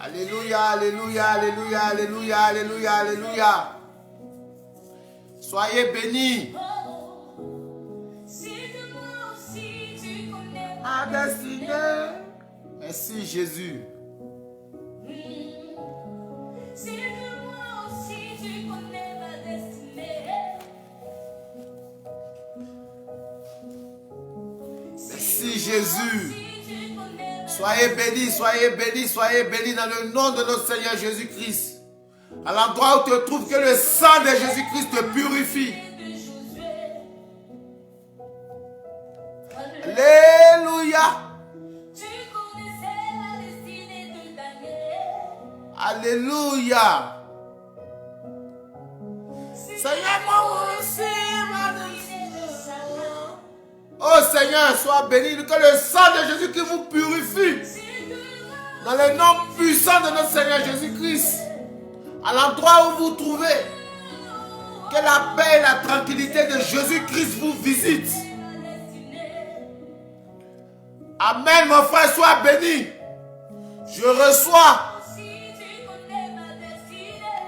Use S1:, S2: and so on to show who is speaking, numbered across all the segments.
S1: Alléluia, alléluia, alléluia, alléluia, alléluia, alléluia. Soyez bénis. Ma destinée. Merci Jésus. Merci Jésus. Soyez bénis, soyez bénis, soyez bénis dans le nom de notre Seigneur Jésus-Christ. À l'endroit où tu te trouves, que le sang de Jésus-Christ te purifie. Alléluia. Alléluia. Seigneur, moi aussi, oh Seigneur, sois béni, que le sang de Jésus qui vous purifie. Dans le nom puissant de notre Seigneur Jésus-Christ. À l'endroit où vous vous trouvez. Que la paix et la tranquillité de Jésus-Christ vous visitent. Amen, mon frère, sois béni. Je reçois.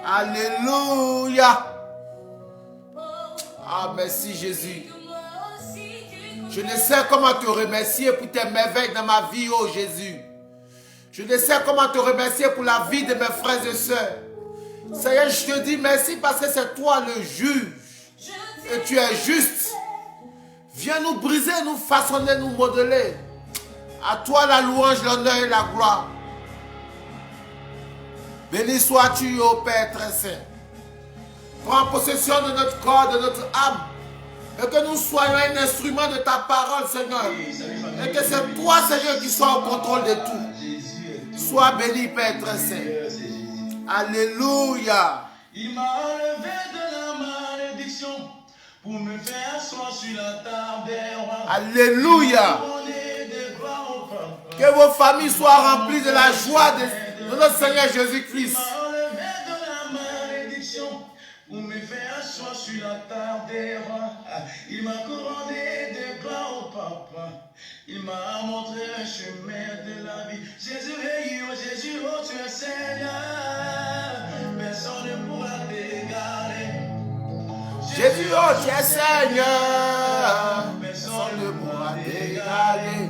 S1: Alléluia. Ah, merci Jésus. Je ne sais comment te remercier pour tes merveilles dans ma vie, oh Jésus. Je ne sais comment te remercier pour la vie de mes frères et sœurs. Seigneur, je te dis merci parce que c'est toi le juge. Et tu es juste. Viens nous briser, nous façonner, nous modeler. À toi la louange, l'honneur et la gloire. Béni sois-tu, ô Père très saint. Prends possession de notre corps, de notre âme. Et que nous soyons un instrument de ta parole, Seigneur. Et que c'est toi, Seigneur, qui sois au contrôle de tout. Sois béni, Père très saint. Alléluia.
S2: Il m'a enlevé de la malédiction pour me faire asseoir sur la table des rois.
S1: Alléluia. Que vos familles soient remplies de la joie de notre Seigneur Jésus-Christ.
S2: Pour me faire asseoir sur la table des rois. Il m'a couronné de gloire au papa. Il m'a montré un chemin de la vie. Jésus, oh Jésus, oh tu es Seigneur. Personne ne pourra t'égarer.
S1: Jésus, oh tu es Seigneur. Personne ne pourra t'égarer.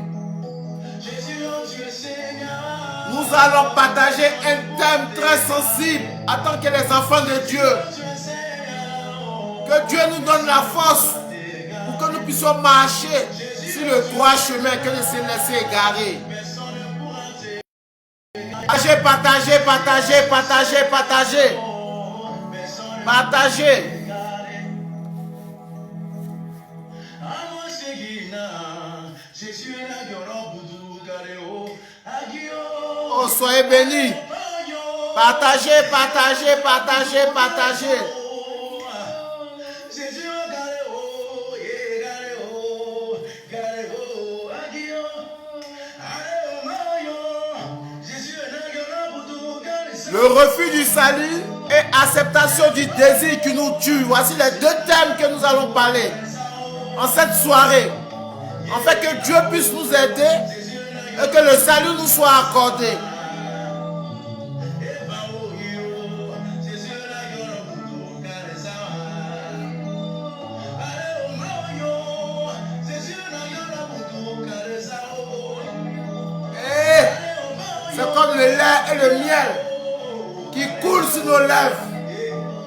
S2: Jésus, oh tu es Seigneur.
S1: Nous allons partager un thème très sensible en tant que les enfants de Dieu. Que Dieu nous donne la force pour que nous puissions marcher sur le droit chemin, que de se laisser égarer. Partagez, partagez, partagez, partagez, partagez. Partagez. Oh, soyez bénis. Partagez, partagez, partagez, partagez. Le refus du salut et acceptation du désir qui nous tue. Voici les deux thèmes que nous allons parler en cette soirée. En fait, que Dieu puisse nous aider et que le salut nous soit accordé. Et c'est comme le lait et le miel qui coule sur nos lèvres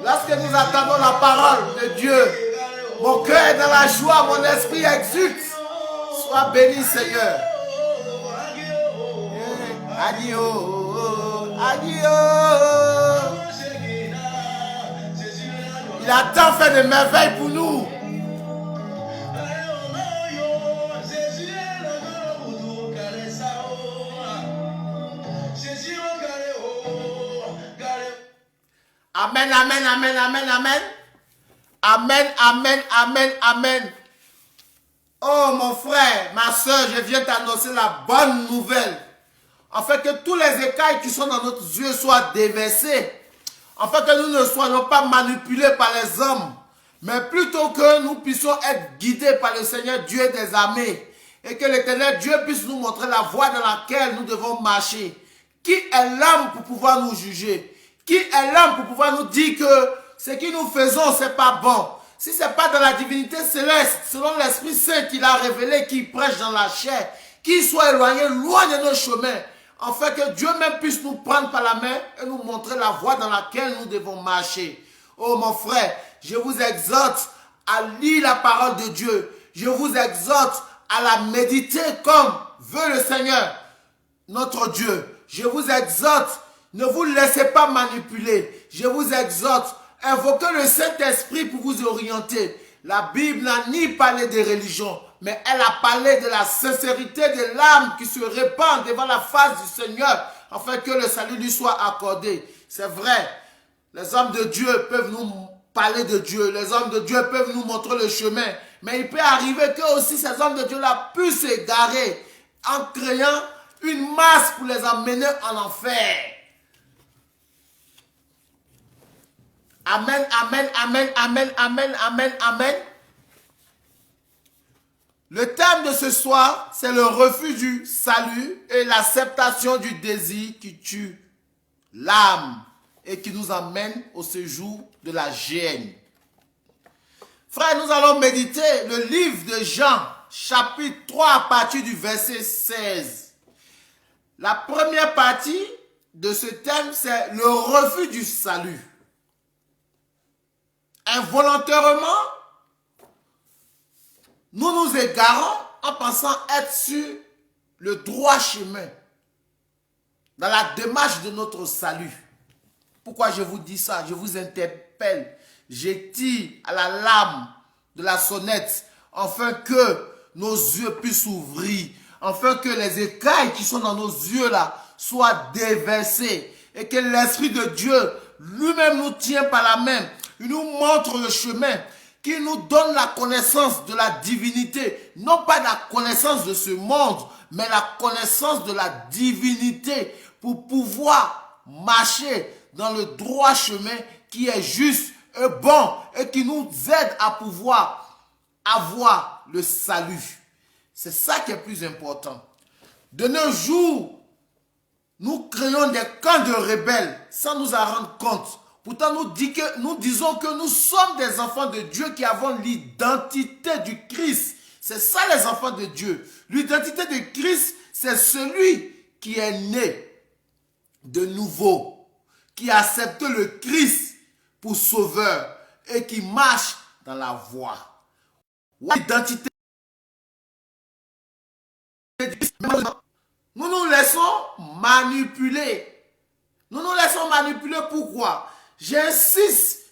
S1: lorsque nous attendons la parole de Dieu. Mon cœur est dans la joie, mon esprit exulte. Sois béni, Seigneur. Adieu, adieu. Il a tant fait de merveilles pour nous. Amen, amen, amen, amen, amen. Amen, amen, amen, amen. Oh mon frère, ma soeur, je viens t'annoncer la bonne nouvelle. En fait, que tous les écailles qui sont dans notre yeux soient déversés. En fait, que nous ne soyons pas manipulés par les hommes, mais plutôt que nous puissions être guidés par le Seigneur Dieu des armées. Et que l'Éternel Dieu puisse nous montrer la voie dans laquelle nous devons marcher. Qui est l'homme pour pouvoir nous juger? Qui est l'homme pour pouvoir nous dire que ce que nous faisons, ce n'est pas bon? Si ce n'est pas dans la divinité céleste, selon l'Esprit Saint qu'il a révélé, qui prêche dans la chair, qu'il soit éloigné, loin de nos chemins, afin que Dieu même puisse nous prendre par la main et nous montrer la voie dans laquelle nous devons marcher. Oh mon frère, je vous exhorte à lire la parole de Dieu. Je vous exhorte à la méditer comme veut le Seigneur, notre Dieu. Je vous exhorte, ne vous laissez pas manipuler. Je vous exhorte, invoquez le Saint-Esprit pour vous orienter. La Bible n'a ni parlé de religion, mais elle a parlé de la sincérité de l'âme qui se répand devant la face du Seigneur, afin que le salut lui soit accordé. C'est vrai, les hommes de Dieu peuvent nous parler de Dieu, les hommes de Dieu peuvent nous montrer le chemin, mais il peut arriver que aussi ces hommes de Dieu-là puissent s'égarer en créant une masse pour les emmener en enfer. Amen, amen, amen, amen, amen, amen, amen. Le thème de ce soir, c'est le refus du salut et l'acceptation du désir qui tue l'âme et qui nous emmène au séjour de la géhenne. Frère, nous allons méditer le livre de Jean, chapitre 3, à partir du verset 16. La première partie de ce thème, c'est le refus du salut. Involontairement, nous nous égarons en pensant être sur le droit chemin, dans la démarche de notre salut. Pourquoi je vous dis ça? Je vous interpelle. Je tire à la lame de la sonnette, afin que nos yeux puissent s'ouvrir, afin que les écailles qui sont dans nos yeux là soient déversées, et que l'Esprit de Dieu lui-même nous tient par la main. Il nous montre le chemin, qui nous donne la connaissance de la divinité. Non pas la connaissance de ce monde, mais la connaissance de la divinité pour pouvoir marcher dans le droit chemin qui est juste et bon et qui nous aide à pouvoir avoir le salut. C'est ça qui est plus important. De nos jours, nous créons des camps de rebelles sans nous en rendre compte. Pourtant, nous disons que nous sommes des enfants de Dieu qui avons l'identité du Christ. C'est ça les enfants de Dieu. L'identité de Christ, c'est celui qui est né de nouveau, qui accepte le Christ pour sauveur et qui marche dans la voie. L'identité de Christ. Nous nous laissons manipuler. Nous nous laissons manipuler pourquoi? J'insiste,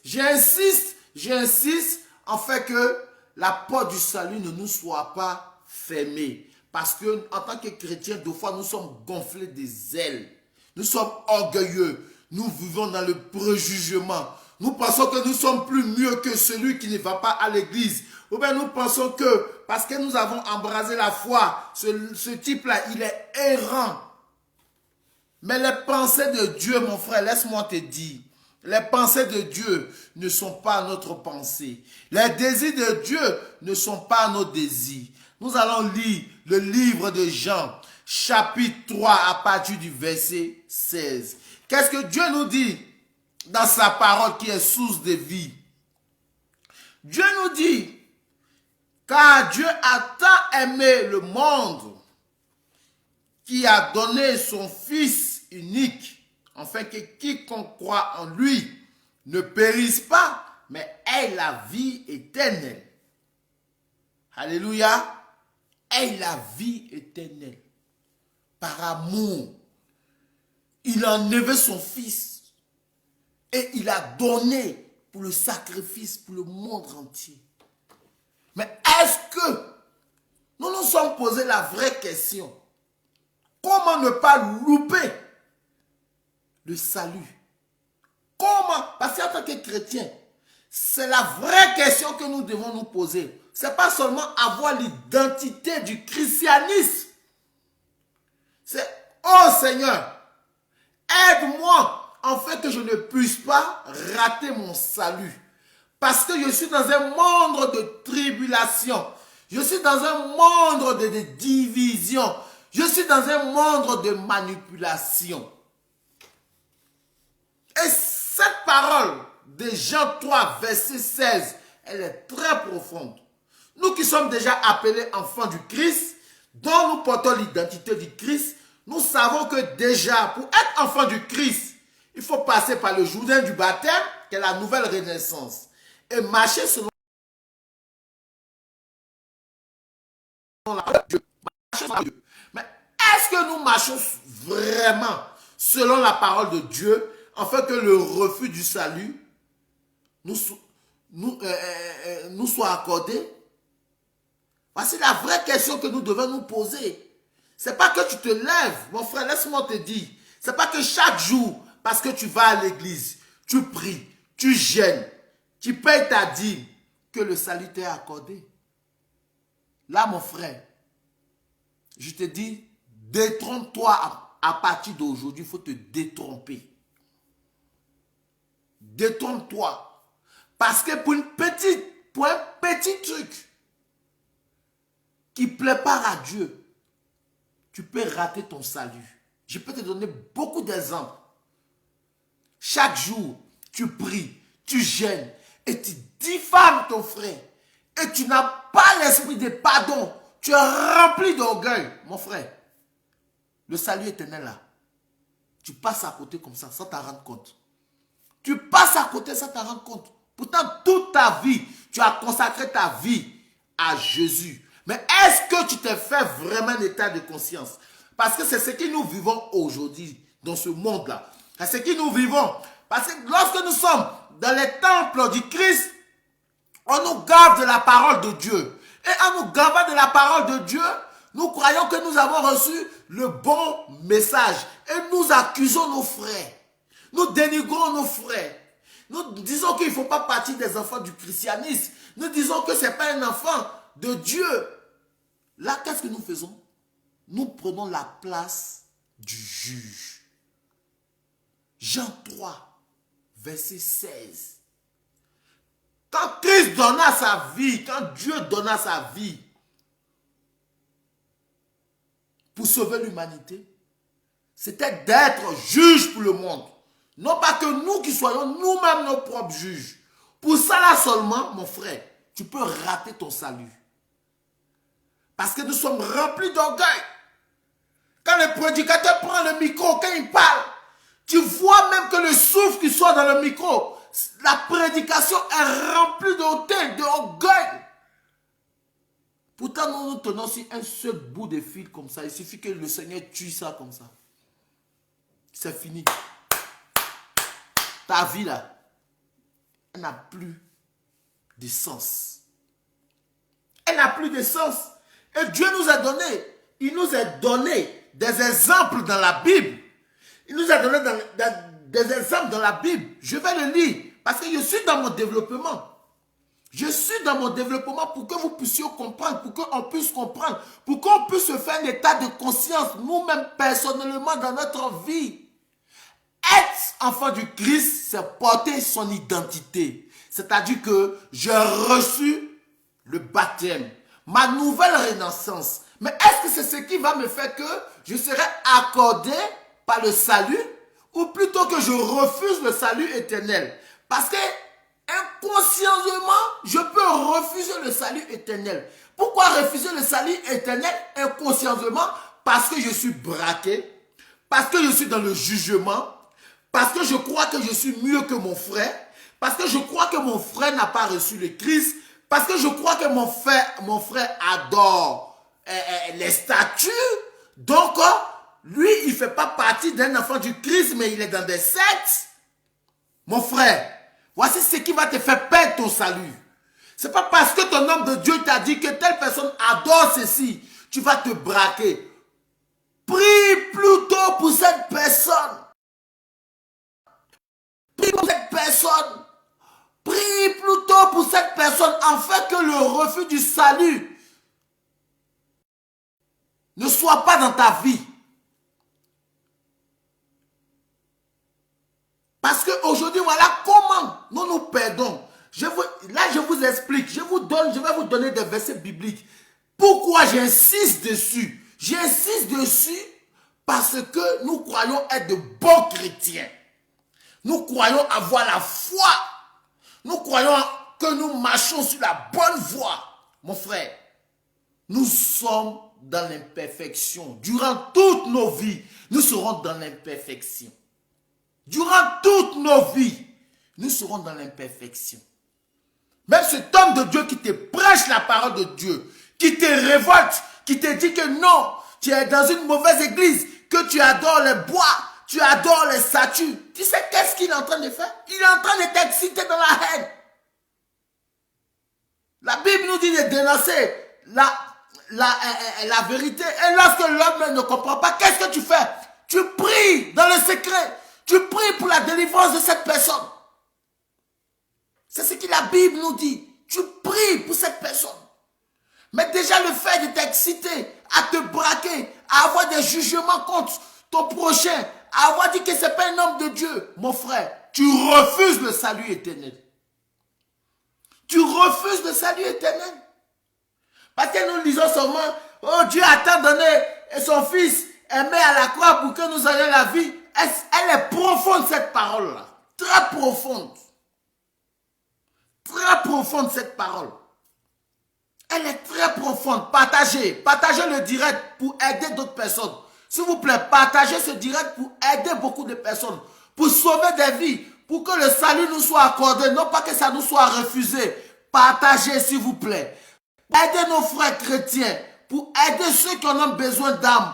S1: en fait que la porte du salut ne nous soit pas fermée. Parce que en tant que chrétiens, deux fois, nous sommes gonflés des ailes. Nous sommes orgueilleux. Nous vivons dans le préjugement. Nous pensons que nous sommes plus mieux que celui qui ne va pas à l'église. Ou bien nous pensons que parce que nous avons embrasé la foi, ce type-là, il est errant. Mais les pensées de Dieu, mon frère, laisse-moi te dire, les pensées de Dieu ne sont pas notre pensée. Les désirs de Dieu ne sont pas nos désirs. Nous allons lire le livre de Jean, chapitre 3, à partir du verset 16. Qu'est-ce que Dieu nous dit dans sa parole qui est source de vie? Dieu nous dit, car Dieu a tant aimé le monde qui a donné son Fils unique, afin que quiconque croit en lui ne périsse pas, mais ait la vie éternelle. Alléluia. Ait la vie éternelle. Par amour, il a enlevé son Fils et il a donné pour le sacrifice pour le monde entier. Mais est-ce que nous nous sommes posé la vraie question? Comment ne pas louper le salut? Comment? Parce qu'en tant que chrétien, c'est la vraie question que nous devons nous poser. Ce n'est pas seulement avoir l'identité du christianisme. C'est, oh Seigneur, aide-moi en fait que je ne puisse pas rater mon salut. Parce que je suis dans un monde de tribulation. Je suis dans un monde de division. Je suis dans un monde de manipulation. Et cette parole de Jean 3, verset 16, elle est très profonde. Nous qui sommes déjà appelés enfants du Christ, dont nous portons l'identité du Christ, nous savons que déjà, pour être enfant du Christ, il faut passer par le Jourdain du baptême, qui est la nouvelle renaissance, et marcher selon la parole de Dieu. Mais est-ce que nous marchons vraiment selon la parole de Dieu, afin que le refus du salut nous soit accordé? Voici la vraie question que nous devons nous poser. C'est pas que tu te lèves, mon frère, laisse-moi te dire. C'est pas que chaque jour, parce que tu vas à l'église, tu pries, tu jeûnes, tu payes ta dîme, que le salut t'est accordé. Là, mon frère, je te dis, détrompe-toi à partir d'aujourd'hui, il faut te détromper. Détrompe-toi. Parce que pour un petit truc qui ne plaît pas à Dieu, tu peux rater ton salut. Je peux te donner beaucoup d'exemples. Chaque jour, tu pries, tu jeûnes et tu diffames ton frère. Et tu n'as pas l'esprit de pardon. Tu es rempli d'orgueil. Mon frère, le salut éternel là, tu passes à côté comme ça sans t'en rendre compte. Tu passes à côté sans t'en rendre compte. Pourtant, toute ta vie, tu as consacré ta vie à Jésus. Mais est-ce que tu t'es fait vraiment un état de conscience? Parce que c'est ce que nous vivons aujourd'hui dans ce monde-là. C'est ce que nous vivons. Parce que lorsque nous sommes dans les temples du Christ, on nous gave de la parole de Dieu. Et en nous gavant de la parole de Dieu, nous croyons que nous avons reçu le bon message. Et nous accusons nos frères. Nous dénigrons nos frères. Nous disons qu'il ne faut pas partir des enfants du christianisme. Nous disons que ce n'est pas un enfant de Dieu. Là, qu'est-ce que nous faisons? Nous prenons la place du juge. Jean 3, verset 16. Quand Christ donna sa vie, quand Dieu donna sa vie pour sauver l'humanité, c'était d'être juge pour le monde. Non pas que nous qui soyons nous-mêmes nos propres juges. Pour ça là seulement, mon frère, tu peux rater ton salut. Parce que nous sommes remplis d'orgueil. Quand le prédicateur prend le micro, quand il parle, tu vois même que le souffle qui sort dans le micro, la prédication est remplie d'hauteur, d'orgueil. Pourtant, nous tenons sur un seul bout de fil comme ça. Il suffit que le Seigneur tue ça comme ça. C'est fini. Ta vie là, elle n'a plus de sens. Elle n'a plus de sens. Et Dieu nous a donné, il nous a donné des exemples dans la Bible. Il nous a donné des exemples dans la Bible. Je vais le lire parce que je suis dans mon développement. Je suis dans mon développement pour que vous puissiez comprendre, pour qu'on puisse comprendre, pour qu'on puisse se faire un état de conscience, nous-mêmes personnellement dans notre vie. Être enfant du Christ, c'est porter son identité. C'est-à-dire que j'ai reçu le baptême, ma nouvelle renaissance. Mais est-ce que c'est ce qui va me faire que je serai accordé par le salut ou plutôt que je refuse le salut éternel? Parce que inconsciemment, je peux refuser le salut éternel. Pourquoi refuser le salut éternel inconsciemment? Parce que je suis braqué, parce que je suis dans le jugement, parce que je crois que je suis mieux que mon frère, parce que je crois que mon frère n'a pas reçu le Christ, parce que je crois que mon frère adore les statues. Donc, lui, il ne fait pas partie d'un enfant du Christ, mais il est dans des sectes. Mon frère, voici ce qui va te faire perdre ton salut. Ce n'est pas parce que ton homme de Dieu t'a dit que telle personne adore ceci, tu vas te braquer. Prie plutôt pour cette personne. Prie pour cette personne. Prie plutôt pour cette personne afin que le refus du salut ne soit pas dans ta vie. Parce qu'aujourd'hui, voilà comment nous nous perdons. Là, je vous explique. Je vais vous donner des versets bibliques. Pourquoi j'insiste dessus? J'insiste dessus parce que nous croyons être de bons chrétiens. Nous croyons avoir la foi. Nous croyons que nous marchons sur la bonne voie. Mon frère, nous sommes dans l'imperfection. Durant toutes nos vies, nous serons dans l'imperfection. Durant toutes nos vies, nous serons dans l'imperfection. Même cet homme de Dieu qui te prêche la parole de Dieu, qui te révolte, qui te dit que non, tu es dans une mauvaise église, que tu adores les bois, tu adores les statues. Tu sais qu'est-ce qu'il est en train de faire? Il est en train de t'exciter dans la haine. La Bible nous dit de dénoncer la vérité. Et lorsque l'homme ne comprend pas, qu'est-ce que tu fais? Tu pries dans le secret. Tu pries pour la délivrance de cette personne. C'est ce que la Bible nous dit. Tu pries pour cette personne. Mais déjà le fait de t'exciter, à te braquer, à avoir des jugements contre ton prochain, à avoir dit que ce n'est pas un homme de Dieu, mon frère, tu refuses le salut éternel. Tu refuses le salut éternel. Parce que nous lisons seulement, oh Dieu a tant donné et son fils est mis à la croix pour que nous ayons la vie. Elle est profonde cette parole-là. Très profonde. Très profonde cette parole. Elle est très profonde. Partagez. Partagez le direct pour aider d'autres personnes. S'il vous plaît, partagez ce direct pour aider beaucoup de personnes. Pour sauver des vies. Pour que le salut nous soit accordé. Non pas que ça nous soit refusé. Partagez s'il vous plaît. Aidez nos frères chrétiens. Pour aider ceux qui en ont besoin d'âme.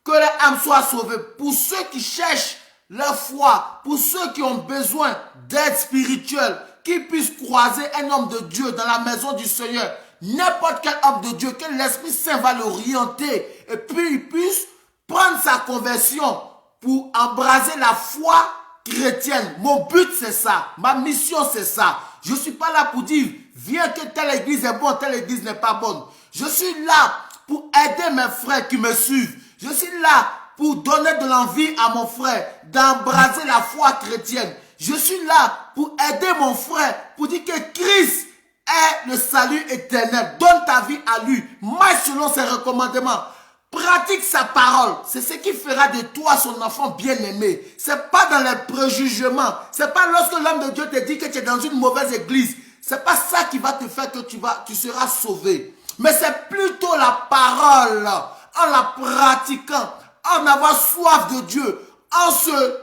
S1: Que les âmes soient sauvées. Pour ceux qui cherchent leur foi. Pour ceux qui ont besoin d'aide spirituelle. Qui puissent croiser un homme de Dieu dans la maison du Seigneur. N'importe quel homme de Dieu, que l'Esprit Saint va l'orienter. Et puis il puisse prendre sa conversion pour embraser la foi chrétienne. Mon but c'est ça. Ma mission c'est ça. Je ne suis pas là pour dire, viens que telle église est bonne, telle église n'est pas bonne. Je suis là pour aider mes frères qui me suivent. Je suis là pour donner de l'envie à mon frère d'embraser la foi chrétienne. Je suis là pour aider mon frère, pour dire que Christ est le salut éternel. Donne ta vie à lui. Marche selon ses recommandements. Pratique sa parole. C'est ce qui fera de toi son enfant bien-aimé. C'est pas dans les préjugements. C'est pas lorsque l'homme de Dieu te dit que tu es dans une mauvaise église. C'est pas ça qui va te faire que tu seras sauvé. Mais c'est plutôt la parole. En la pratiquant. En avoir soif de Dieu. En se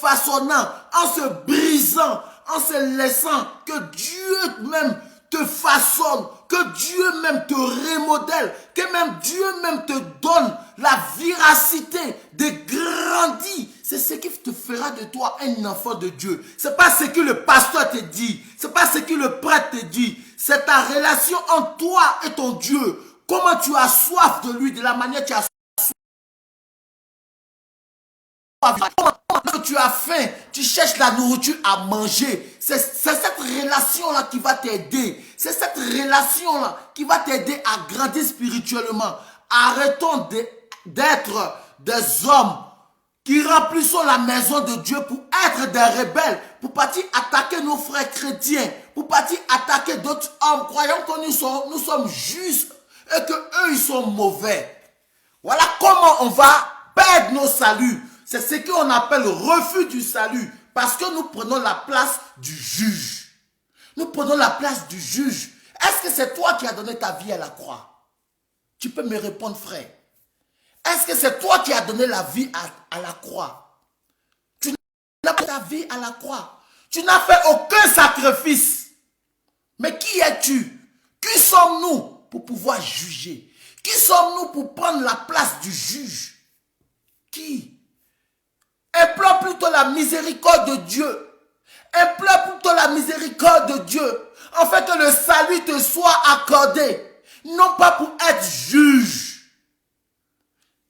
S1: façonnant, en se brisant, en se laissant que Dieu même te façonne, que Dieu même te remodèle, que même Dieu même te donne la véracité de grandir. C'est ce qui te fera de toi un enfant de Dieu. C'est pas ce que le pasteur te dit, c'est pas ce que le prêtre te dit, c'est ta relation entre toi et ton Dieu. Comment tu as soif de lui, de la manière tu as quand tu as faim, tu cherches la nourriture à manger. C'est cette relation-là qui va t'aider. C'est cette relation-là qui va t'aider à grandir spirituellement. Arrêtons d'être des hommes qui remplissons la maison de Dieu pour être des rebelles, pour partir attaquer nos frères chrétiens, pour partir attaquer d'autres hommes, croyant que nous sommes justes et que eux ils sont mauvais. Voilà comment on va perdre nos saluts. C'est ce qu'on appelle le refus du salut. Parce que nous prenons la place du juge. Nous prenons la place du juge. Est-ce que c'est toi qui as donné ta vie à la croix? Tu peux me répondre, frère. Est-ce que c'est toi qui as donné la vie à la croix? Tu n'as pas ta vie à la croix. Tu n'as fait aucun sacrifice. Mais qui es-tu? Qui sommes-nous pour pouvoir juger? Qui sommes-nous pour prendre la place du juge? Qui? Implore plutôt la miséricorde de Dieu. Implore plutôt la miséricorde de Dieu. Afin que le salut te soit accordé. Non pas pour être juge.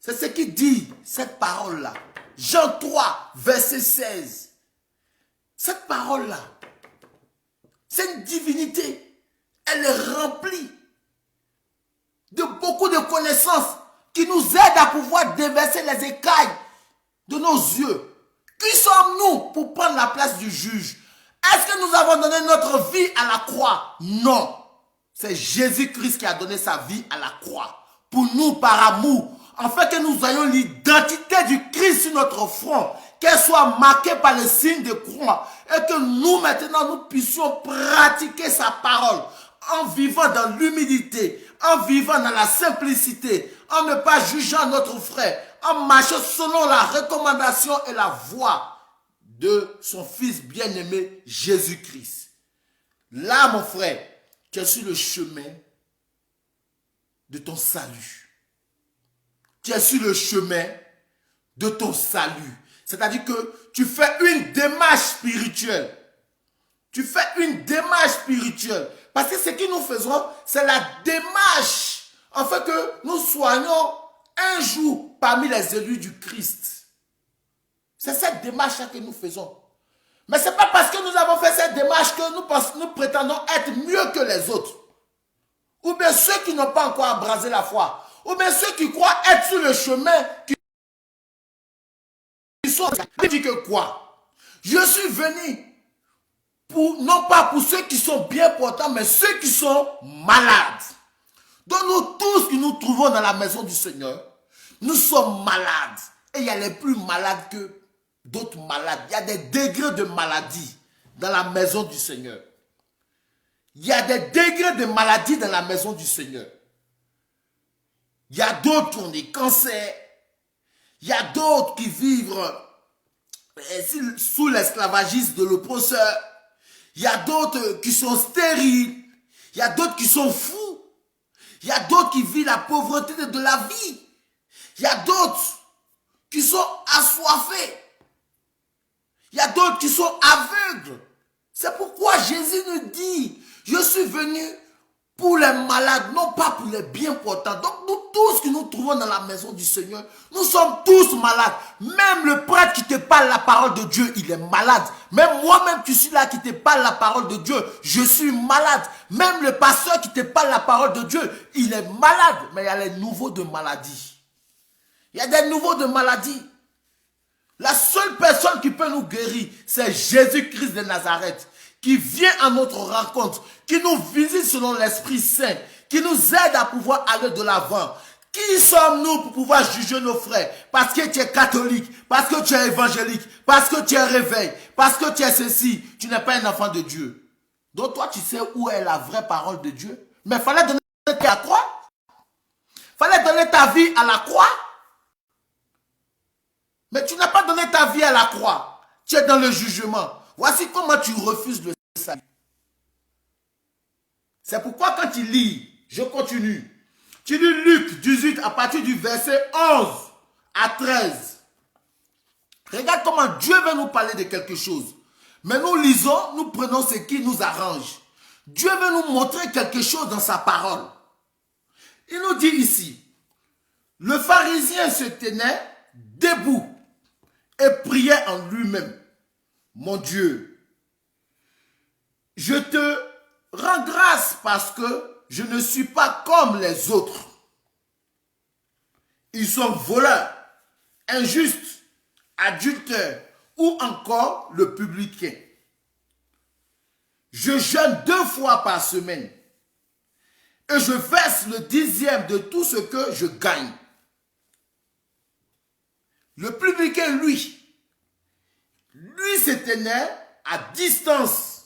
S1: C'est ce qui dit cette parole-là. Jean 3, verset 16. Cette parole-là, c'est une divinité. Elle est remplie de beaucoup de connaissances qui nous aident à pouvoir déverser les écailles de nos yeux. Qui sommes-nous pour prendre la place du juge? Est-ce que nous avons donné notre vie à la croix? Non. C'est Jésus-Christ qui a donné sa vie à la croix. Pour nous, par amour. Afin que nous ayons l'identité du Christ sur notre front. qu'elle soit marquée par le signe de croix et que nous maintenant nous puissions pratiquer sa parole en vivant dans l'humilité, en vivant dans la simplicité, en ne pas jugeant notre frère, en marchant selon la recommandation et la voie de son Fils bien-aimé Jésus-Christ. Là, mon frère, tu es sur le chemin de ton salut. Tu es sur le chemin de ton salut. C'est-à-dire que tu fais une démarche spirituelle. Tu fais une démarche spirituelle. Parce que ce que nous faisons, c'est la démarche. En fait que nous soyons un jour parmi les élus du Christ. C'est cette démarche-là que nous faisons. Mais ce n'est pas parce que nous avons fait cette démarche que nous prétendons être mieux que les autres. Ou bien ceux qui n'ont pas encore embrasé la foi. Ou bien ceux qui croient être sur le chemin. Je dis que quoi? Je suis venu non pas pour ceux qui sont bien portants, mais ceux qui sont malades. Donc nous tous qui nous trouvons dans la maison du Seigneur, nous sommes malades. Et il y a les plus malades que d'autres malades. Il y a des degrés de maladie dans la maison du Seigneur. Il y a des degrés de maladie dans la maison du Seigneur. Il y a d'autres qui ont des cancers. Il y a d'autres qui vivent sous l'esclavagisme de l'oppresseur. Il y a d'autres qui sont stériles. Il y a d'autres qui sont fous. Il y a d'autres qui vivent la pauvreté de la vie. Il y a d'autres qui sont assoiffés. Il y a d'autres qui sont aveugles. C'est pourquoi Jésus nous dit, je suis venu pour les malades, non pas pour les bien portants. Donc nous tous qui nous trouvons dans la maison du Seigneur, nous sommes tous malades. Même le prêtre qui te parle la parole de Dieu, il est malade. Même moi-même qui suis là qui te parle la parole de Dieu, je suis malade. Même le pasteur qui te parle la parole de Dieu, il est malade. Mais il y a les nouveaux de maladie. Il y a des nouveaux de maladie. La seule personne qui peut nous guérir, c'est Jésus-Christ de Nazareth, qui vient à notre rencontre, qui nous visite selon l'Esprit Saint, qui nous aide à pouvoir aller de l'avant. Qui sommes-nous pour pouvoir juger nos frères? Parce que tu es catholique, parce que tu es évangélique, parce que tu es réveil, parce que tu es ceci, tu n'es pas un enfant de Dieu. Donc toi, tu sais où est la vraie parole de Dieu. Mais il fallait donner ta vie à la croix. Il fallait donner ta vie à la croix. Mais tu n'as pas donné ta vie à la croix. Tu es dans le jugement. Voici comment tu refuses le salut. C'est pourquoi quand tu lis, je continue. Tu lis Luc 18 à partir du verset 11 à 13. Regarde comment Dieu veut nous parler de quelque chose. Mais nous lisons, nous prenons ce qui nous arrange. Dieu veut nous montrer quelque chose dans sa parole. Il nous dit ici, le pharisien se tenait debout et priait en lui-même. Mon Dieu, je te rends grâce parce que je ne suis pas comme les autres. Ils sont voleurs, injustes, adultères ou encore le publicain. Je jeûne 2 fois par semaine et je verse le 10e de tout ce que je gagne. Le publicain, lui se tenait à distance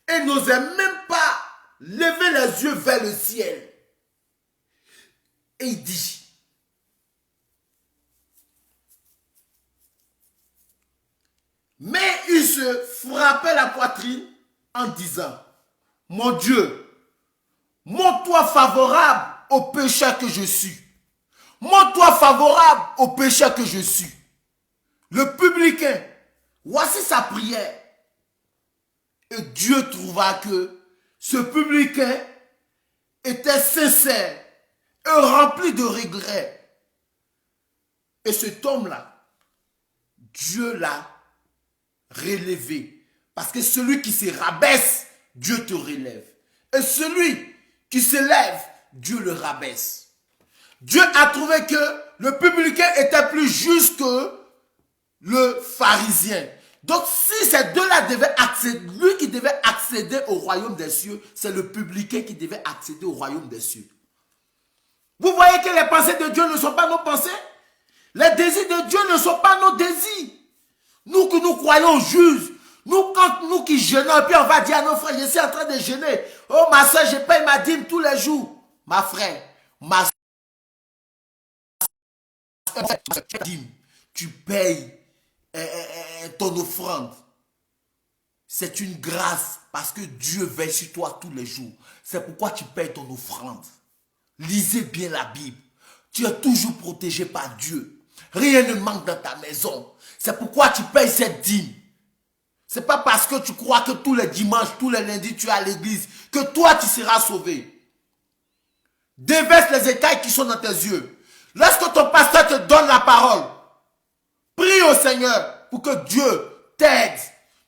S1: et n'osait même pas lever les yeux vers le ciel. Et il dit, mais il se frappait la poitrine en disant, mon Dieu, montre-toi favorable au pécheur que je suis. Montre-toi favorable au pécheur que je suis. Le publicain, voici sa prière. Et Dieu trouva que ce publicain était sincère et rempli de regrets. Et cet homme-là, Dieu l'a relevé. Parce que celui qui se rabaisse, Dieu te relève. Et celui qui s'élève, Dieu le rabaisse. Dieu a trouvé que le publicain était plus juste que le pharisien. Donc si ces deux-là devaient accéder, lui qui devait accéder au royaume des cieux, c'est le publicain qui devait accéder au royaume des cieux. Vous voyez que les pensées de Dieu ne sont pas nos pensées? Les désirs de Dieu ne sont pas nos désirs. Nous qui nous croyons justes, nous qui jeûnons, et puis on va dire à nos frères, je suis en train de jeûner. Oh ma soeur, je paye ma dîme tous les jours. Ma frère, ma soeur, tu payes ton offrande. C'est une grâce parce que Dieu veille sur toi tous les jours. C'est pourquoi tu payes ton offrande. Lisez bien la Bible. Tu es toujours protégé par Dieu. Rien ne manque dans ta maison. C'est pourquoi tu payes cette dîme. Ce n'est pas parce que tu crois que tous les dimanches, tous les lundis, tu es à l'église, que toi, tu seras sauvé. Déverse les écailles qui sont dans tes yeux. Lorsque ton pasteur te donne la parole, prie au Seigneur pour que Dieu t'aide.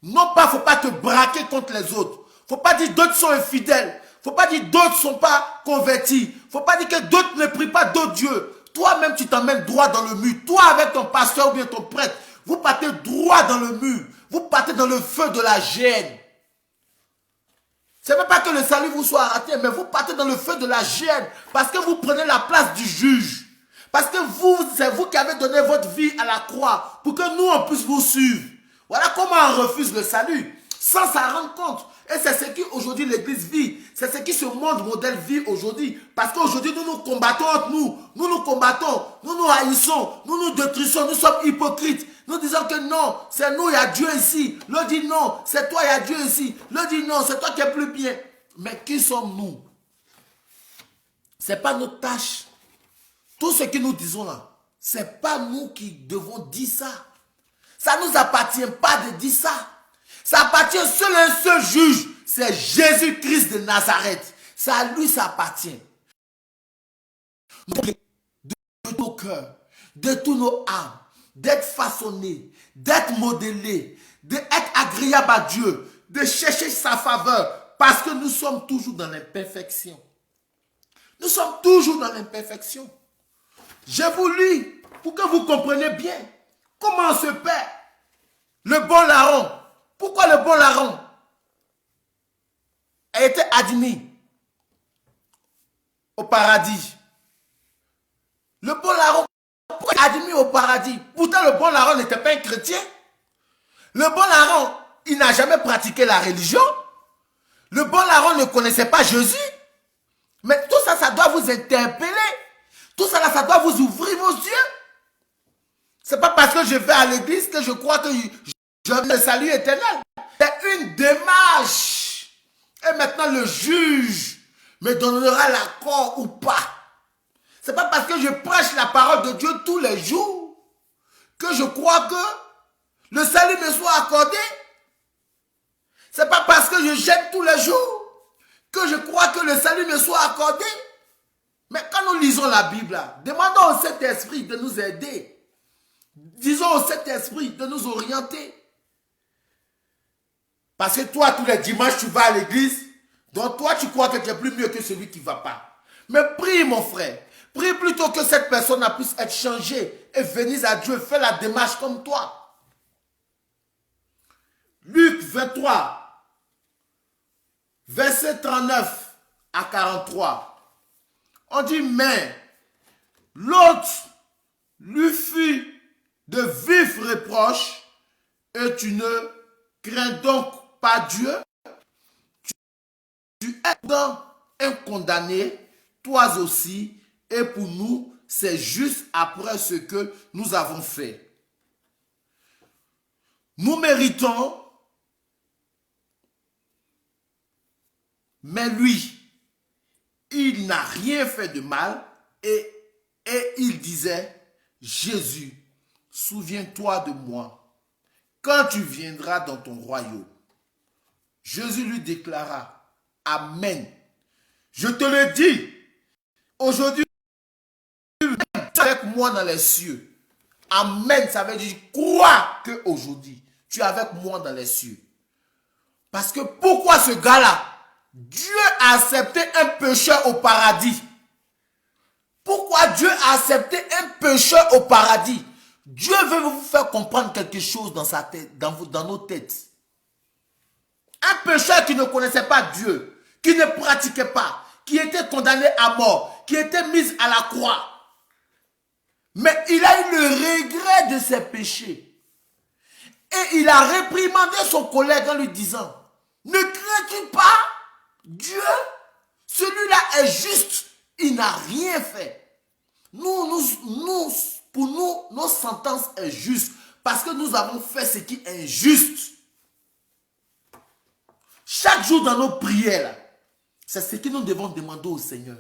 S1: Non pas, il ne faut pas te braquer contre les autres. Il ne faut pas dire d'autres sont infidèles. Il ne faut pas dire d'autres ne sont pas convertis. Il ne faut pas dire que d'autres ne prient pas d'autres dieux. Toi-même, tu t'emmènes droit dans le mur. Toi, avec ton pasteur ou bien ton prêtre, vous partez droit dans le mur. Vous partez dans le feu de la gêne. Ce n'est même pas que le salut vous soit raté, mais vous partez dans le feu de la gêne parce que vous prenez la place du juge. Parce que c'est vous qui avez donné votre vie à la croix pour que nous, on puisse vous suivre. Voilà comment on refuse le salut, sans s'en rendre compte. Et c'est ce qu'aujourd'hui l'Église vit. C'est ce qui ce monde modèle vit aujourd'hui. Parce qu'aujourd'hui, nous nous combattons entre nous. Nous nous combattons. Nous nous haïssons. Nous nous détruisons. Nous sommes hypocrites. Nous disons que non, c'est nous, il y a Dieu ici. L'autre dit non, c'est toi, il y a Dieu ici. L'autre dit non, c'est toi qui es plus bien. Mais qui sommes-nous? Ce n'est pas notre tâche. Tout ce que nous disons là, ce n'est pas nous qui devons dire ça. Ça ne nous appartient pas de dire ça. Ça appartient seul à un seul juge. C'est Jésus-Christ de Nazareth. Ça à lui, ça appartient. De tous nos cœurs, de tous nos âmes, d'être façonnés, d'être modelés, d'être agréables à Dieu, de chercher sa faveur. Parce que nous sommes toujours dans l'imperfection. Nous sommes toujours dans l'imperfection. Je vous lis pour que vous compreniez bien comment on se perd. Le bon larron. Pourquoi le bon larron a été admis au paradis? Le bon larron est admis au paradis. Pourtant, le bon larron n'était pas un chrétien. Le bon larron, il n'a jamais pratiqué la religion. Le bon larron ne connaissait pas Jésus. Mais tout ça, ça doit vous interpeller. Tout ça, ça doit vous ouvrir vos yeux. Ce n'est pas parce que je vais à l'église que je crois que j'ai le salut éternel. C'est une démarche. Et maintenant, le juge me donnera l'accord ou pas. Ce n'est pas parce que je prêche la parole de Dieu tous les jours que je crois que le salut me soit accordé. Ce n'est pas parce que je jeûne tous les jours que je crois que le salut me soit accordé. Mais quand nous lisons la Bible, demandons au Saint-Esprit de nous aider. Disons au Saint-Esprit de nous orienter. Parce que toi, tous les dimanches, tu vas à l'église. Donc toi, tu crois que tu es plus mieux que celui qui ne va pas. Mais prie, mon frère. Prie plutôt que cette personne puisse être changée et venir à Dieu, faire la démarche comme toi. Luc 23, verset 39 à 43. On dit, mais l'autre lui fit de vifs reproches, et tu ne crains donc pas Dieu. Tu es donc un condamné, toi aussi, et pour nous, c'est juste après ce que nous avons fait. Nous méritons, mais lui, il n'a rien fait de mal, et il disait, Jésus, souviens-toi de moi quand tu viendras dans ton royaume. Jésus lui déclara, Amen. Je te le dis, aujourd'hui, tu es avec moi dans les cieux. Amen, ça veut dire, crois qu'aujourd'hui, tu es avec moi dans les cieux. Parce que pourquoi ce gars-là, Dieu a accepté un pécheur au paradis? Pourquoi Dieu a accepté un pécheur au paradis? Dieu veut vous faire comprendre quelque chose dans sa tête, dans nos têtes. Un pécheur qui ne connaissait pas Dieu, qui ne pratiquait pas, qui était condamné à mort, qui était mis à la croix. Mais il a eu le regret de ses péchés. Et il a réprimandé son collègue en lui disant, ne crains-tu pas Dieu? Celui-là est juste, il n'a rien fait. Pour nous, nos sentences est juste parce que nous avons fait ce qui est juste. Chaque jour dans nos prières, c'est ce que nous devons demander au Seigneur.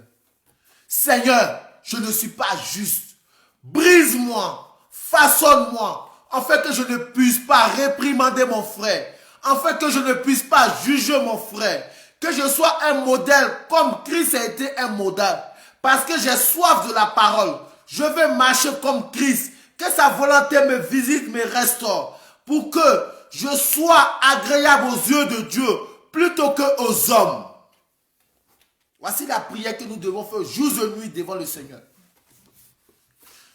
S1: Seigneur, je ne suis pas juste. Brise-moi, façonne-moi, afin que je ne puisse pas réprimander mon frère, afin que je ne puisse pas juger mon frère, que je sois un modèle comme Christ a été un modèle. Parce que j'ai soif de la parole. Je veux marcher comme Christ. Que sa volonté me visite, me restaure. Pour que je sois agréable aux yeux de Dieu plutôt qu'aux hommes. Voici la prière que nous devons faire jour et nuit devant le Seigneur.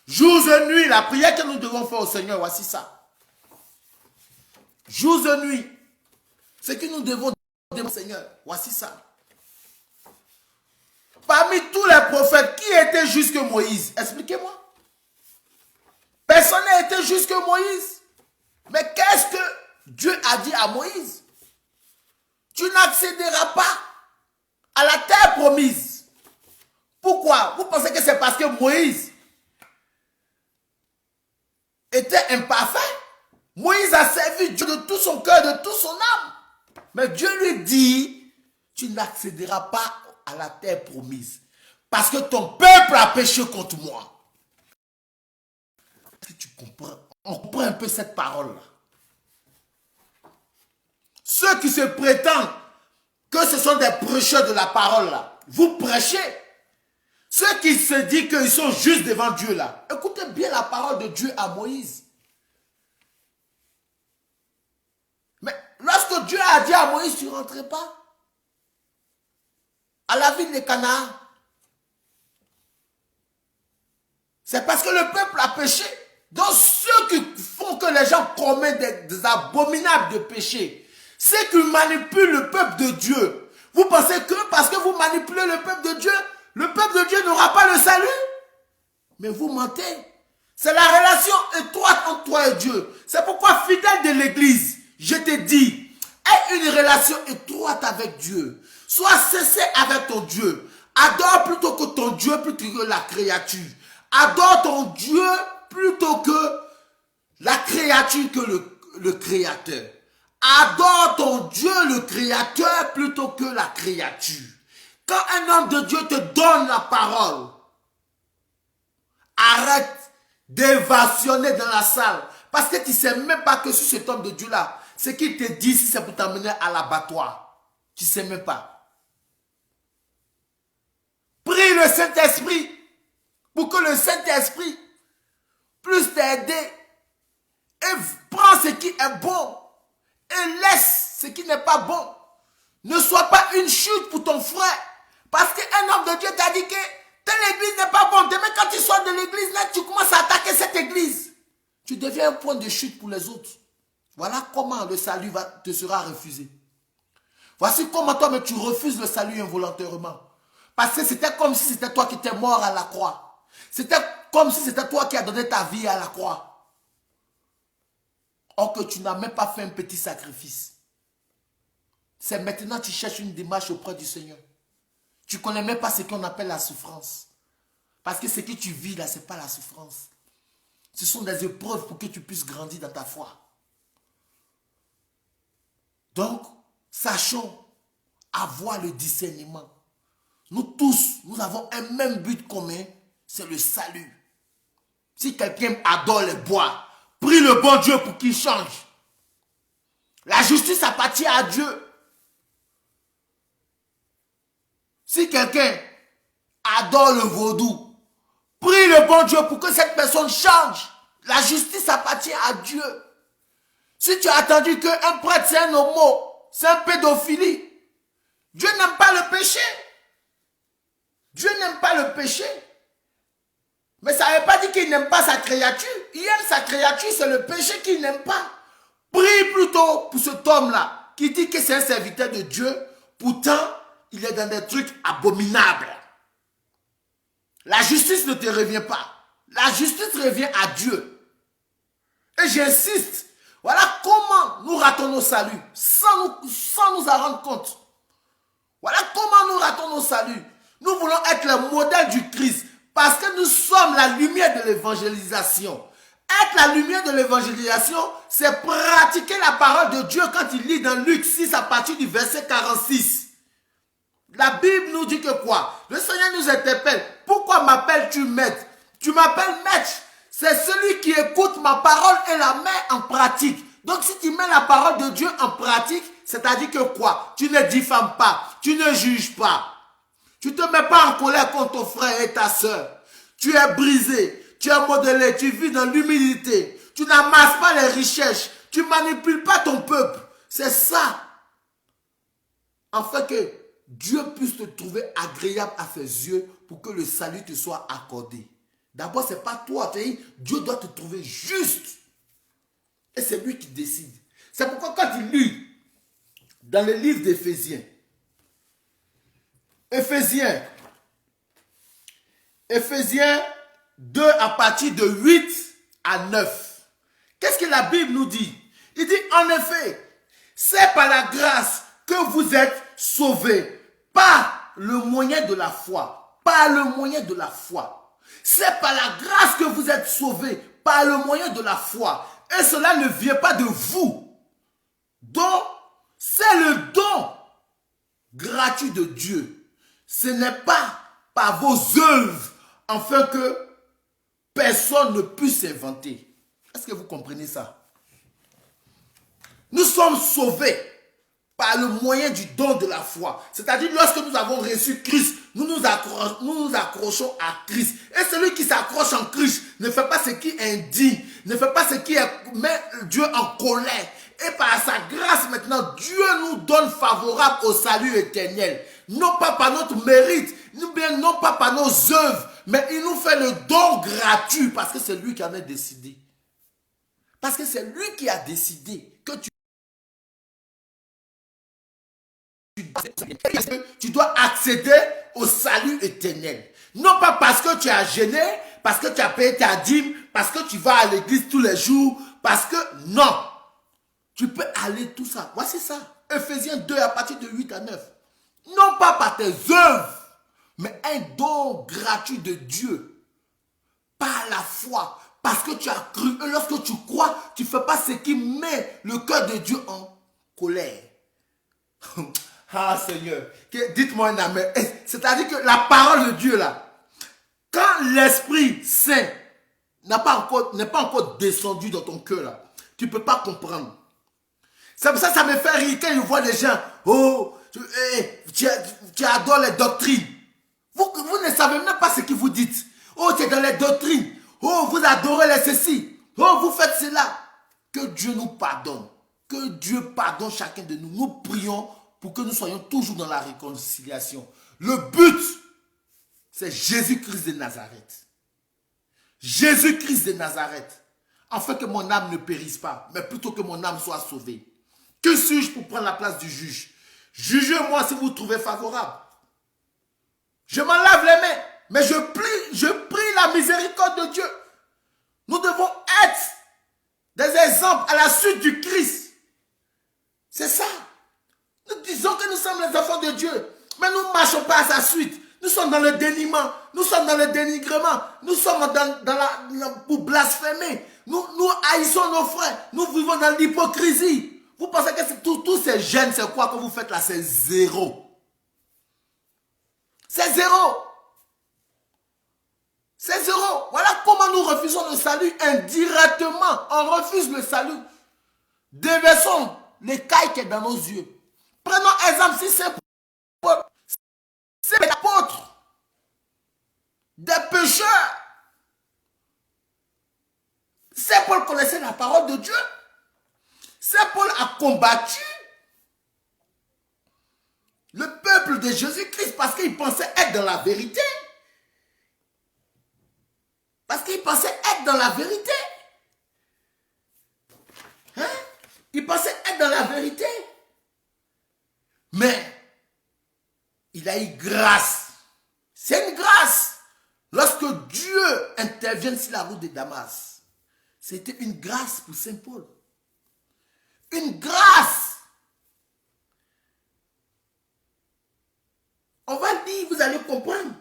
S1: Jour et nuit, la prière que nous devons faire au Seigneur, voici ça. Jour et nuit, ce que nous devons demander au Seigneur, voici ça. Parmi tous les prophètes, qui était juste que Moïse? Expliquez-moi. Personne n'a été juste que Moïse. Mais qu'est-ce que Dieu a dit à Moïse? Tu n'accéderas pas à la terre promise. Pourquoi? Vous pensez que c'est parce que Moïse était imparfait? Moïse a servi Dieu de tout son cœur, de toute son âme. Mais Dieu lui dit, tu n'accéderas pas à la terre promise. Parce que ton peuple a péché contre moi. Est-ce que tu comprends? On comprend un peu cette parole-là. Ceux qui se prétendent que ce sont des prêcheurs de la parole là, vous prêchez. Ceux qui se disent qu'ils sont justes devant Dieu là, écoutez bien la parole de Dieu à Moïse. Mais lorsque Dieu a dit à Moïse, tu ne rentres pas à la ville de Canaan, c'est parce que le peuple a péché. Donc ceux qui font que les gens commettent des abominables de péché, ceux qui manipulent le peuple de Dieu, vous pensez que parce que vous manipulez le peuple de Dieu n'aura pas le salut? Mais vous mentez. C'est la relation étroite entre toi et Dieu. C'est pourquoi, fidèle de l'église, je te dis, aie une relation étroite avec Dieu. Sois sincère avec ton Dieu. Adore plutôt que ton Dieu, plutôt que la créature. Adore ton Dieu plutôt que la créature, que le créateur. Adore ton Dieu, le créateur, plutôt que la créature. Quand un homme de Dieu te donne la parole, arrête d'évasionner dans la salle. Parce que tu ne sais même pas que sur cet homme de Dieu-là, ce qu'il te dit, si c'est pour t'amener à l'abattoir. Tu ne sais même pas. Prie le Saint-Esprit pour que le Saint-Esprit puisse t'aider et prends ce qui est bon et laisse ce qui n'est pas bon. Ne sois pas une chute pour ton frère. Parce qu'un homme de Dieu t'a dit que telle église n'est pas bonne. Demain, quand tu sors de l'église, là, tu commences à attaquer cette église. Tu deviens un point de chute pour les autres. Voilà comment le salut te sera refusé. Voici comment toi, mais tu refuses le salut involontairement. Parce que c'était comme si c'était toi qui étais mort à la croix. C'était comme si c'était toi qui as donné ta vie à la croix. Or que tu n'as même pas fait un petit sacrifice. C'est maintenant que tu cherches une démarche auprès du Seigneur. Tu ne connais même pas ce qu'on appelle la souffrance. Parce que ce que tu vis là, ce n'est pas la souffrance. Ce sont des épreuves pour que tu puisses grandir dans ta foi. Donc, sachons avoir le discernement. Nous tous, nous avons un même but commun, c'est le salut. Si quelqu'un adore les bois, prie le bon Dieu pour qu'il change. La justice appartient à Dieu. Si quelqu'un adore le vaudou, prie le bon Dieu pour que cette personne change. La justice appartient à Dieu. Si tu as attendu qu'un prêtre c'est un homo, c'est un pédophilie, Dieu n'aime pas le péché. Dieu n'aime pas le péché. Mais ça ne veut pas dire qu'il n'aime pas sa créature. Il aime sa créature, c'est le péché qu'il n'aime pas. Prie plutôt pour cet homme-là qui dit que c'est un serviteur de Dieu. Pourtant, il est dans des trucs abominables. La justice ne te revient pas. La justice revient à Dieu. Et j'insiste, Voilà comment nous ratons nos saluts, sans nous en rendre compte. Voilà comment nous ratons nos saluts. Nous voulons être le modèle du Christ, parce que nous sommes la lumière de l'évangélisation. Être la lumière de l'évangélisation, c'est pratiquer la parole de Dieu quand il lit dans Luc 6 à partir du verset 46. La Bible nous dit que quoi? Le Seigneur nous interpelle. Pourquoi m'appelles-tu maître? Tu m'appelles maître. C'est celui qui écoute ma parole et la met en pratique. Donc si tu mets la parole de Dieu en pratique, c'est-à-dire que quoi? Tu ne diffames pas, tu ne juges pas. Tu ne te mets pas en colère contre ton frère et ta soeur. Tu es brisé. Tu es modelé, tu vis dans l'humilité. Tu n'amasses pas les richesses. Tu ne manipules pas ton peuple. C'est ça. Afin que Dieu puisse te trouver agréable à ses yeux pour que le salut te soit accordé. D'abord, ce n'est pas toi. Dieu doit te trouver juste. Et c'est lui qui décide. C'est pourquoi quand il lit dans le livre d'Éphésiens, Éphésiens 2 à partir de 8 à 9. Qu'est-ce que la Bible nous dit? Il dit en effet, c'est par la grâce que vous êtes sauvés, par le moyen de la foi. Par le moyen de la foi. C'est par la grâce que vous êtes sauvés, par le moyen de la foi. Et cela ne vient pas de vous. Donc, c'est le don gratuit de Dieu. Ce n'est pas par vos œuvres, afin que personne ne puisse s'inventer. Est-ce que vous comprenez ça? Nous sommes sauvés par le moyen du don de la foi. C'est-à-dire, lorsque nous avons reçu Christ, nous nous accrochons à Christ. Et celui qui s'accroche en Christ ne fait pas ce qui est indigne, ne fait pas ce qui met Dieu en colère. Et par sa grâce maintenant, Dieu nous donne favorable au salut éternel. Non pas par notre mérite, non pas par nos œuvres, mais il nous fait le don gratuit parce que c'est lui qui en a décidé. Parce que c'est lui qui a décidé que tu dois accéder au salut éternel. Non pas parce que tu as gêné, parce que tu as payé ta dîme, parce que tu vas à l'église tous les jours, parce que non. Tu peux aller tout ça. Voici ça. Éphésiens 2 à partir de 8 à 9. Non pas par tes œuvres, mais un don gratuit de Dieu. Par la foi. Parce que tu as cru. Et lorsque tu crois, tu ne fais pas ce qui met le cœur de Dieu en colère. Ah Seigneur, dites-moi un amen. C'est-à-dire que la parole de Dieu là, quand l'Esprit Saint n'est pas encore descendu dans ton cœur là, tu ne peux pas comprendre. C'est pour ça que ça me fait rire quand je vois les gens, oh, tu adores les doctrines. Vous ne savez même pas ce que vous dites. Oh, tu es dans les doctrines. Oh, vous adorez les ceci. Oh, vous faites cela. Que Dieu nous pardonne. Que Dieu pardonne chacun de nous. Nous prions pour que nous soyons toujours dans la réconciliation. Le but, c'est Jésus-Christ de Nazareth. Jésus-Christ de Nazareth. Afin que mon âme ne périsse pas, mais plutôt que mon âme soit sauvée. Que suis-je pour prendre la place du juge? Jugez-moi si vous trouvez favorable. Je m'en lave les mains, mais je prie la miséricorde de Dieu. Nous devons être des exemples à la suite du Christ. C'est ça. Nous disons que nous sommes les enfants de Dieu, mais nous ne marchons pas à sa suite. Nous sommes dans le déniement, nous sommes dans le dénigrement, nous sommes pour blasphémer. Nous haïssons nos frères, nous vivons dans l'hypocrisie. Vous pensez que tous ces gènes, c'est quoi que vous faites là? C'est zéro. C'est zéro. C'est zéro. Voilà comment nous refusons le salut indirectement. On refuse le salut. Déversons l'écaille qui est dans nos yeux. Prenons exemple si c'est Paul. C'est l'apôtre. Des pécheurs. C'est Paul connaissait la parole de Dieu. C'est Paul a combattu le peuple de Jésus-Christ parce qu'il pensait être dans la vérité. Parce qu'il pensait être dans la vérité. Hein? Il pensait être dans la vérité. Mais il a eu grâce. C'est une grâce. Lorsque Dieu intervient sur la route de Damas, c'était une grâce pour Saint Paul. une grâce. On va lire, vous allez comprendre.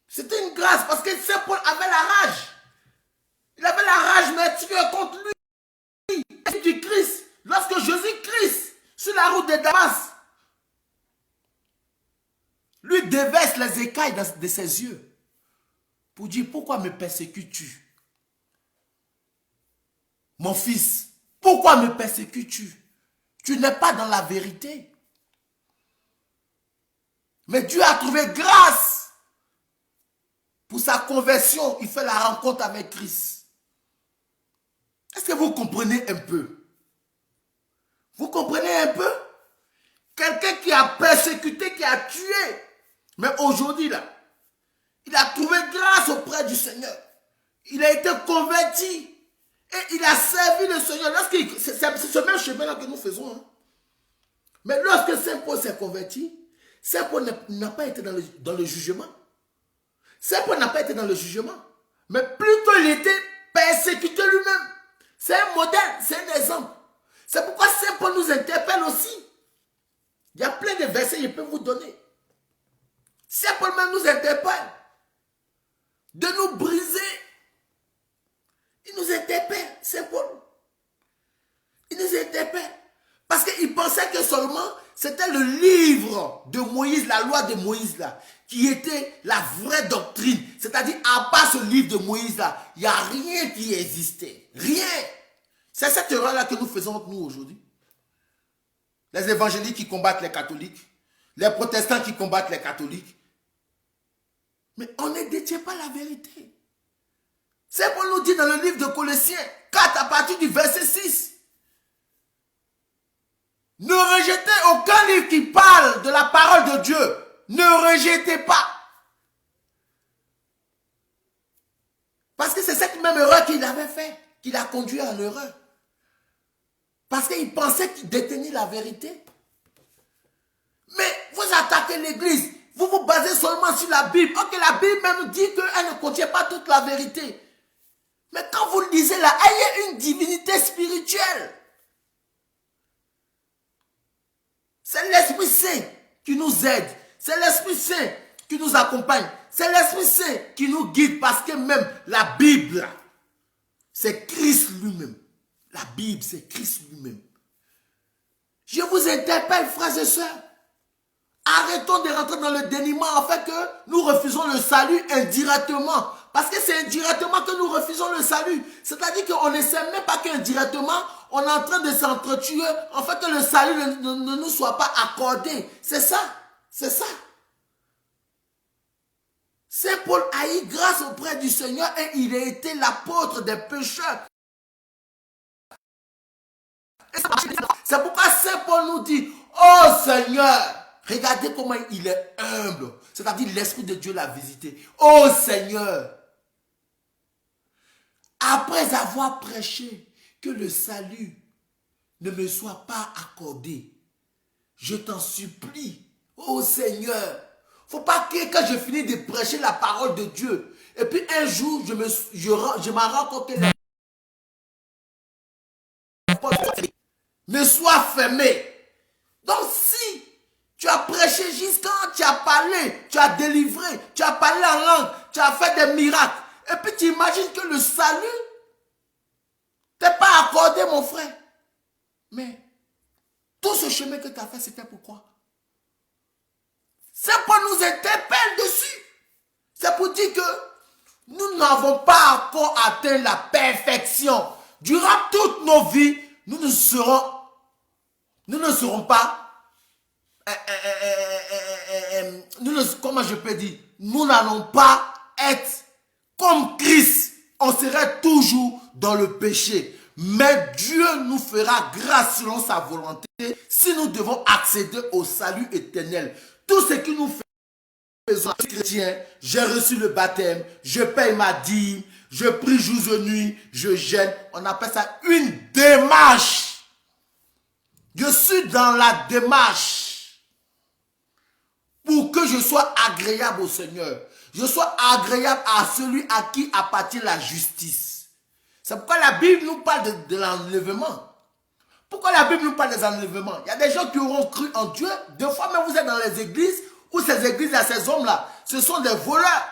S1: C'était une grâce parce que Saint Paul avait la rage. Il avait la rage meurtrière contre lui. Du Christ. Lorsque Jésus-Christ, sur la route de Damas, lui déverse les écailles de ses yeux pour dire, pourquoi me persécutes-tu? Mon fils, pourquoi me persécutes-tu? Tu n'es pas dans la vérité. Mais Dieu a trouvé grâce pour sa conversion. Il fait la rencontre avec Christ. Est-ce que vous comprenez un peu? Vous comprenez un peu? Quelqu'un qui a persécuté, qui a tué. Mais aujourd'hui, là, il a trouvé grâce auprès du Seigneur. Il a été converti. Et il a servi le Seigneur. C'est ce même chemin-là que nous faisons. Hein. Mais lorsque Saint Paul s'est converti, Saint Paul n'a pas été dans le jugement. Saint Paul n'a pas été dans le jugement. Mais plutôt il était persécuté lui-même. C'est un modèle, c'est un exemple. C'est pourquoi Saint Paul nous interpelle aussi. Il y a plein de versets que je peux vous donner. Saint Paul même nous interpelle. De nous briser. Il nous interpelle, Saint Paul. Il nous interpelle. Parce qu'il pensait que seulement c'était le livre de Moïse, la loi de Moïse là, qui était la vraie doctrine. C'est-à-dire, à part ce livre de Moïse là, il n'y a rien qui existait. Rien. C'est cette erreur-là que nous faisons nous aujourd'hui. Les évangéliques qui combattent les catholiques, les protestants qui combattent les catholiques. Mais on ne détient pas la vérité. C'est pour nous dire dans le livre de Colossiens 4 à partir du verset 6. Ne rejetez aucun livre qui parle de la parole de Dieu. Ne rejetez pas. Parce que c'est cette même erreur qu'il avait fait, qui l'a conduit à l'erreur. Parce qu'il pensait qu'il détenait la vérité. Mais vous attaquez l'église, vous vous basez seulement sur la Bible. Ok, la Bible même dit qu'elle ne contient pas toute la vérité. Mais quand vous le lisez là, ayez une divinité spirituelle. C'est l'Esprit Saint qui nous aide. C'est l'Esprit Saint qui nous accompagne. C'est l'Esprit Saint qui nous guide parce que même la Bible, c'est Christ lui-même. La Bible, c'est Christ lui-même. Je vous interpelle, frères et sœurs. Arrêtons de rentrer dans le déniement en fait que nous refusons le salut indirectement. Parce que c'est indirectement que nous refusons le salut. C'est-à-dire qu'on ne sait même pas qu'indirectement, on est en train de s'entretuer. En fait que le salut ne nous soit pas accordé. C'est ça. C'est ça. Saint Paul a eu grâce auprès du Seigneur et il a été l'apôtre des pécheurs. C'est pourquoi Saint Paul nous dit, oh Seigneur, regardez comment il est humble. C'est-à-dire l'Esprit de Dieu l'a visité. Oh Seigneur, après avoir prêché que le salut ne me soit pas accordé, je t'en supplie, oh Seigneur, faut pas que quand je finis de prêcher la parole de Dieu, et puis un jour, je m'en rends compte que les portes ne soient fermées. Donc si tu as prêché jusqu'à, tu as parlé, tu as délivré, tu as parlé en langue, tu as fait des miracles, et puis tu imagines que le salut t'est pas accordé, mon frère. Mais tout ce chemin que tu as fait, c'était pourquoi? C'est pour nous interpeller dessus. C'est pour dire que nous n'avons pas encore atteint la perfection. Durant toutes nos vies, nous ne serons pas, comment je peux dire, nous n'allons pas être comme Christ. On serait toujours dans le péché. Mais Dieu nous fera grâce selon sa volonté si nous devons accéder au salut éternel. Tout ce qui nous fait besoin, chrétien, j'ai reçu le baptême, je paye ma dîme, je prie jour et nuit, je jeûne. On appelle ça une démarche. Je suis dans la démarche pour que je sois agréable au Seigneur. Je sois agréable à celui à qui appartient la justice. C'est pourquoi la Bible nous parle de l'enlèvement. Pourquoi la Bible nous parle des enlèvements? Il y a des gens qui auront cru en Dieu. Des fois même vous êtes dans les églises, où ces églises-là, ces hommes-là, ce sont des voleurs.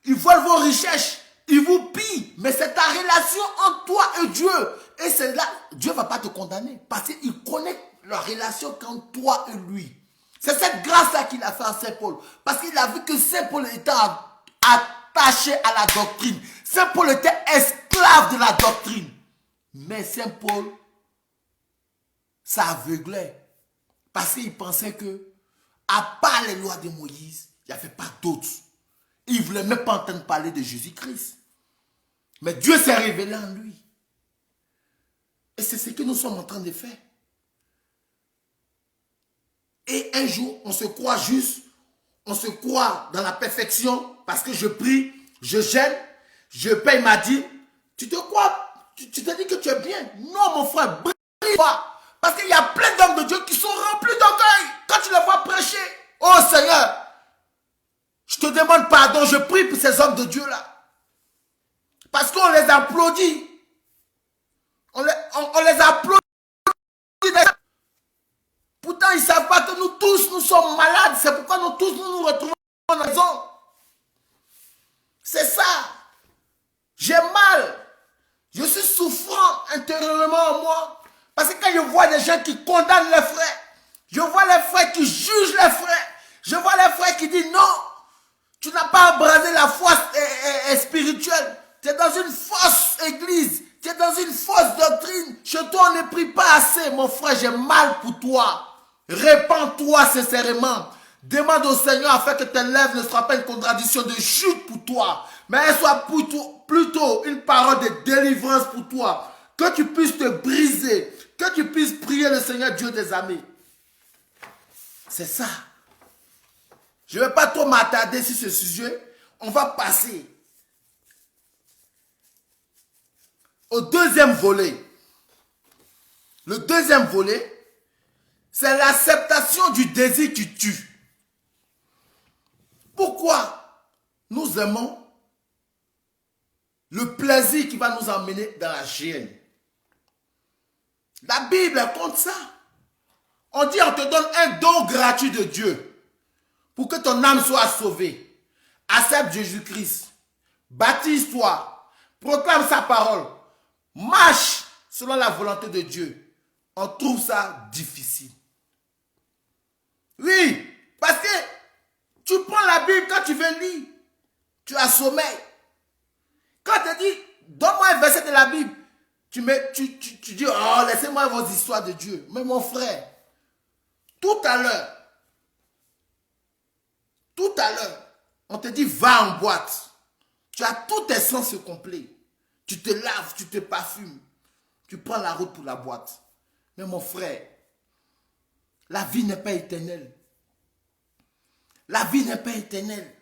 S1: Ils volent vos richesses. Ils vous pillent. Mais c'est ta relation entre toi et Dieu. Et c'est là, Dieu ne va pas te condamner. Parce qu'il connaît la relation qu'entre toi et lui. C'est cette grâce-là qu'il a fait à Saint Paul. Parce qu'il a vu que Saint Paul était attaché à la doctrine. Saint Paul était esclave de la doctrine. Mais Saint Paul, ça aveuglait. Parce qu'il pensait que, à part les lois de Moïse, il n'y avait pas d'autres. Il ne voulait même pas entendre parler de Jésus-Christ. Mais Dieu s'est révélé en lui. Et c'est ce que nous sommes en train de faire. Et un jour, on se croit juste, on se croit dans la perfection, parce que je prie, je gêne, je paye ma dîme. Tu te crois, tu te dis que tu es bien. Non, mon frère, brille pas. Parce qu'il y a plein d'hommes de Dieu qui sont remplis d'orgueil. Quand tu les vois prêcher, oh Seigneur, je te demande pardon, je prie pour ces hommes de Dieu-là. Parce qu'on les applaudit. On les applaudit. Pourtant, ils ne savent pas que nous tous, nous sommes malades. C'est pourquoi nous tous, nous retrouvons en raison. C'est ça. J'ai mal. Je suis souffrant intérieurement en moi. Parce que quand je vois des gens qui condamnent les frères, je vois les frères qui jugent les frères, je vois les frères qui disent non, tu n'as pas embrasé la foi spirituelle. Tu es dans une fausse église, tu es dans une fausse doctrine. Chez toi, on ne prie pas assez, mon frère, j'ai mal pour toi. Répands-toi sincèrement. Demande au Seigneur afin que tes lèvres ne soient pas une contradiction de chute pour toi, mais elles soient plutôt une parole de délivrance pour toi. Que tu puisses te briser, que tu puisses prier le Seigneur Dieu des armées. C'est ça. Je ne vais pas trop m'attarder sur ce sujet. On va passer au deuxième volet. Le deuxième volet, c'est l'acceptation du désir qui tue. Pourquoi nous aimons le plaisir qui va nous emmener dans la gêne? La Bible compte ça. On dit on te donne un don gratuit de Dieu pour que ton âme soit sauvée. Accepte Jésus-Christ. Baptise-toi. Proclame sa parole. Marche selon la volonté de Dieu. On trouve ça difficile. Oui, parce que tu prends la Bible quand tu veux lire. Tu as sommeil. Quand on te dit, donne-moi un verset de la Bible, tu dis, oh, laissez-moi vos histoires de Dieu. Mais mon frère, tout à l'heure, on te dit, va en boîte. Tu as tous tes sens complets. Tu te laves, tu te parfumes. Tu prends la route pour la boîte. Mais mon frère, la vie n'est pas éternelle. La vie n'est pas éternelle.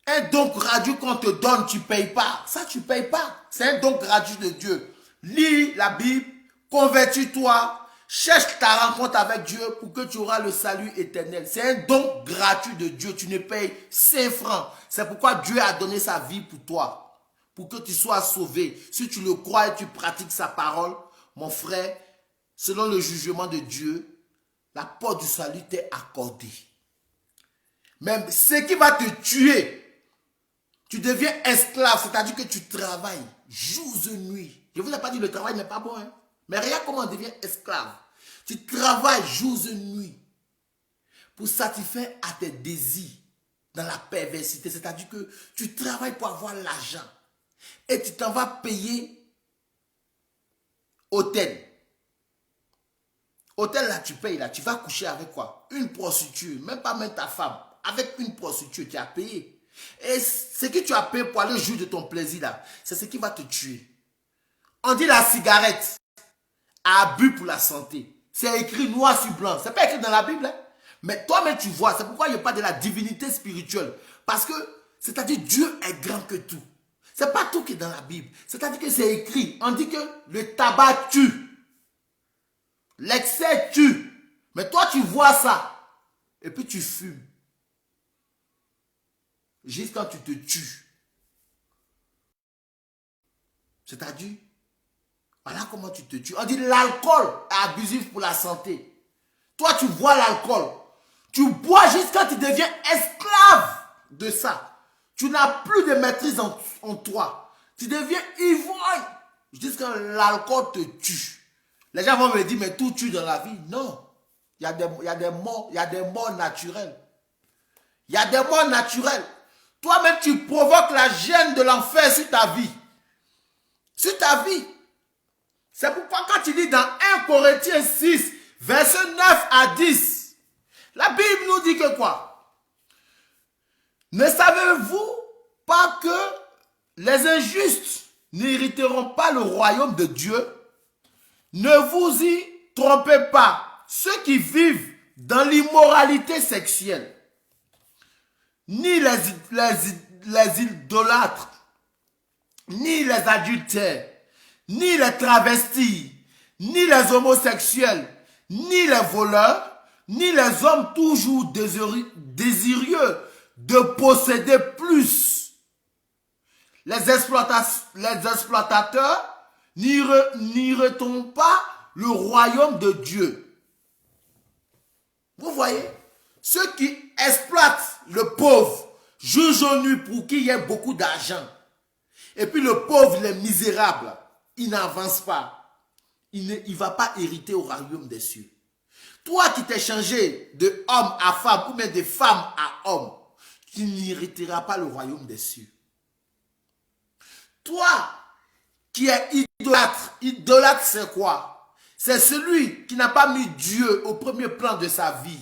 S1: Un don gratuit qu'on te donne, tu ne payes pas. Ça, tu ne payes pas. C'est un don gratuit de Dieu. Lis la Bible, convertis-toi, cherche ta rencontre avec Dieu pour que tu auras le salut éternel. C'est un don gratuit de Dieu. Tu ne payes 5 francs. C'est pourquoi Dieu a donné sa vie pour toi. Pour que tu sois sauvé. Si tu le crois et tu pratiques sa parole, mon frère, selon le jugement de Dieu, la porte du salut t'est accordée. Même ce qui va te tuer, tu deviens esclave, c'est-à-dire que tu travailles jour et nuit. Je ne vous ai pas dit que le travail n'est pas bon, hein? Mais regarde comment on devient esclave. Tu travailles jour et nuit pour satisfaire à tes désirs dans la perversité. C'est-à-dire que tu travailles pour avoir l'argent et tu t'en vas payer hôtel. Hôtel là, tu payes là, tu vas coucher avec quoi? Une prostituée, même pas même ta femme. Avec une prostituée, tu as payé. Et ce que tu as payé pour aller jouir de ton plaisir là, c'est ce qui va te tuer. On dit la cigarette, abus pour la santé. C'est écrit noir sur blanc. C'est pas écrit dans la Bible. Hein? Mais toi-même tu vois, c'est pourquoi il n'y a pas de la divinité spirituelle. Parce que, c'est-à-dire Dieu est grand que tout. C'est pas tout qui est dans la Bible. C'est-à-dire que c'est écrit. On dit que le tabac tue. L'excès tue. Mais toi tu vois ça. Et puis tu fumes. Jusqu'à quand tu te tues. C'est-à-dire, Voilà comment tu te tues. On dit l'alcool est abusif pour la santé. Toi, tu bois l'alcool. Tu bois jusqu'à ce que tu deviens esclave de ça. Tu n'as plus de maîtrise en toi. Tu deviens ivrogne jusqu'à ce que l'alcool te tue. Les gens vont me dire, mais tout tue dans la vie. Non. Il y a des morts naturelles. Il y a des morts naturelles. Toi-même, tu provoques la gêne de l'enfer sur ta vie. Sur ta vie. C'est pourquoi quand tu lis dans 1 Corinthiens 6, verset 9 à 10, la Bible nous dit que quoi? Ne savez-vous pas que les injustes n'hériteront pas le royaume de Dieu? Ne vous y trompez pas. Ceux qui vivent dans l'immoralité sexuelle, ni les idolâtres, ni les adultères, ni les travestis, ni les homosexuels, ni les voleurs, ni les hommes toujours désireux de posséder plus. Les exploitateurs n'iront pas le royaume de Dieu. Vous voyez, ceux qui exploitent le pauvre jugent au nu pour qu'il y ait beaucoup d'argent. Et puis le pauvre, il est misérable. Il n'avance pas. Il ne va pas hériter au royaume des cieux. Toi qui t'es changé de homme à femme ou bien de femme à homme, tu n'hériteras pas le royaume des cieux. Toi qui es idolâtre, idolâtre c'est quoi? C'est celui qui n'a pas mis Dieu au premier plan de sa vie.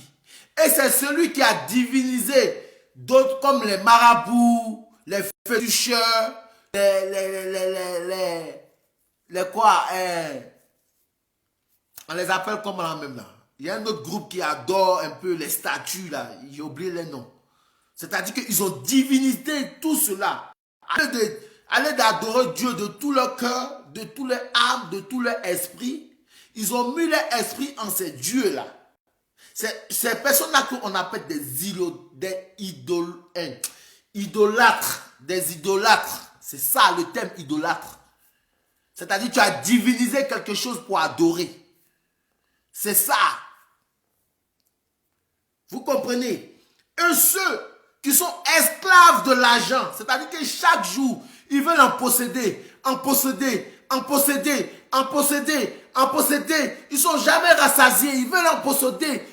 S1: Et c'est celui qui a divinisé d'autres comme les marabouts, les féticheurs, les quoi, on les appelle comment là même là. Il y a un autre groupe qui adore un peu les statues là, j'ai oublié les noms. C'est-à-dire qu'ils ont divinisé tout cela. Aller d'adorer Dieu de tout leur cœur, de tout leur âme, de tout leur esprit. Ils ont mis leur esprit en ces dieux-là. Ces personnes-là qu'on appelle des idolâtres. Des idolâtres. C'est ça le terme idolâtre. C'est-à-dire que tu as divinisé quelque chose pour adorer. C'est ça. Vous comprenez? Et ceux qui sont esclaves de l'argent, c'est-à-dire que chaque jour, ils veulent en posséder, en posséder, en posséder, en posséder, en posséder. Ils ne sont jamais rassasiés, ils veulent en posséder.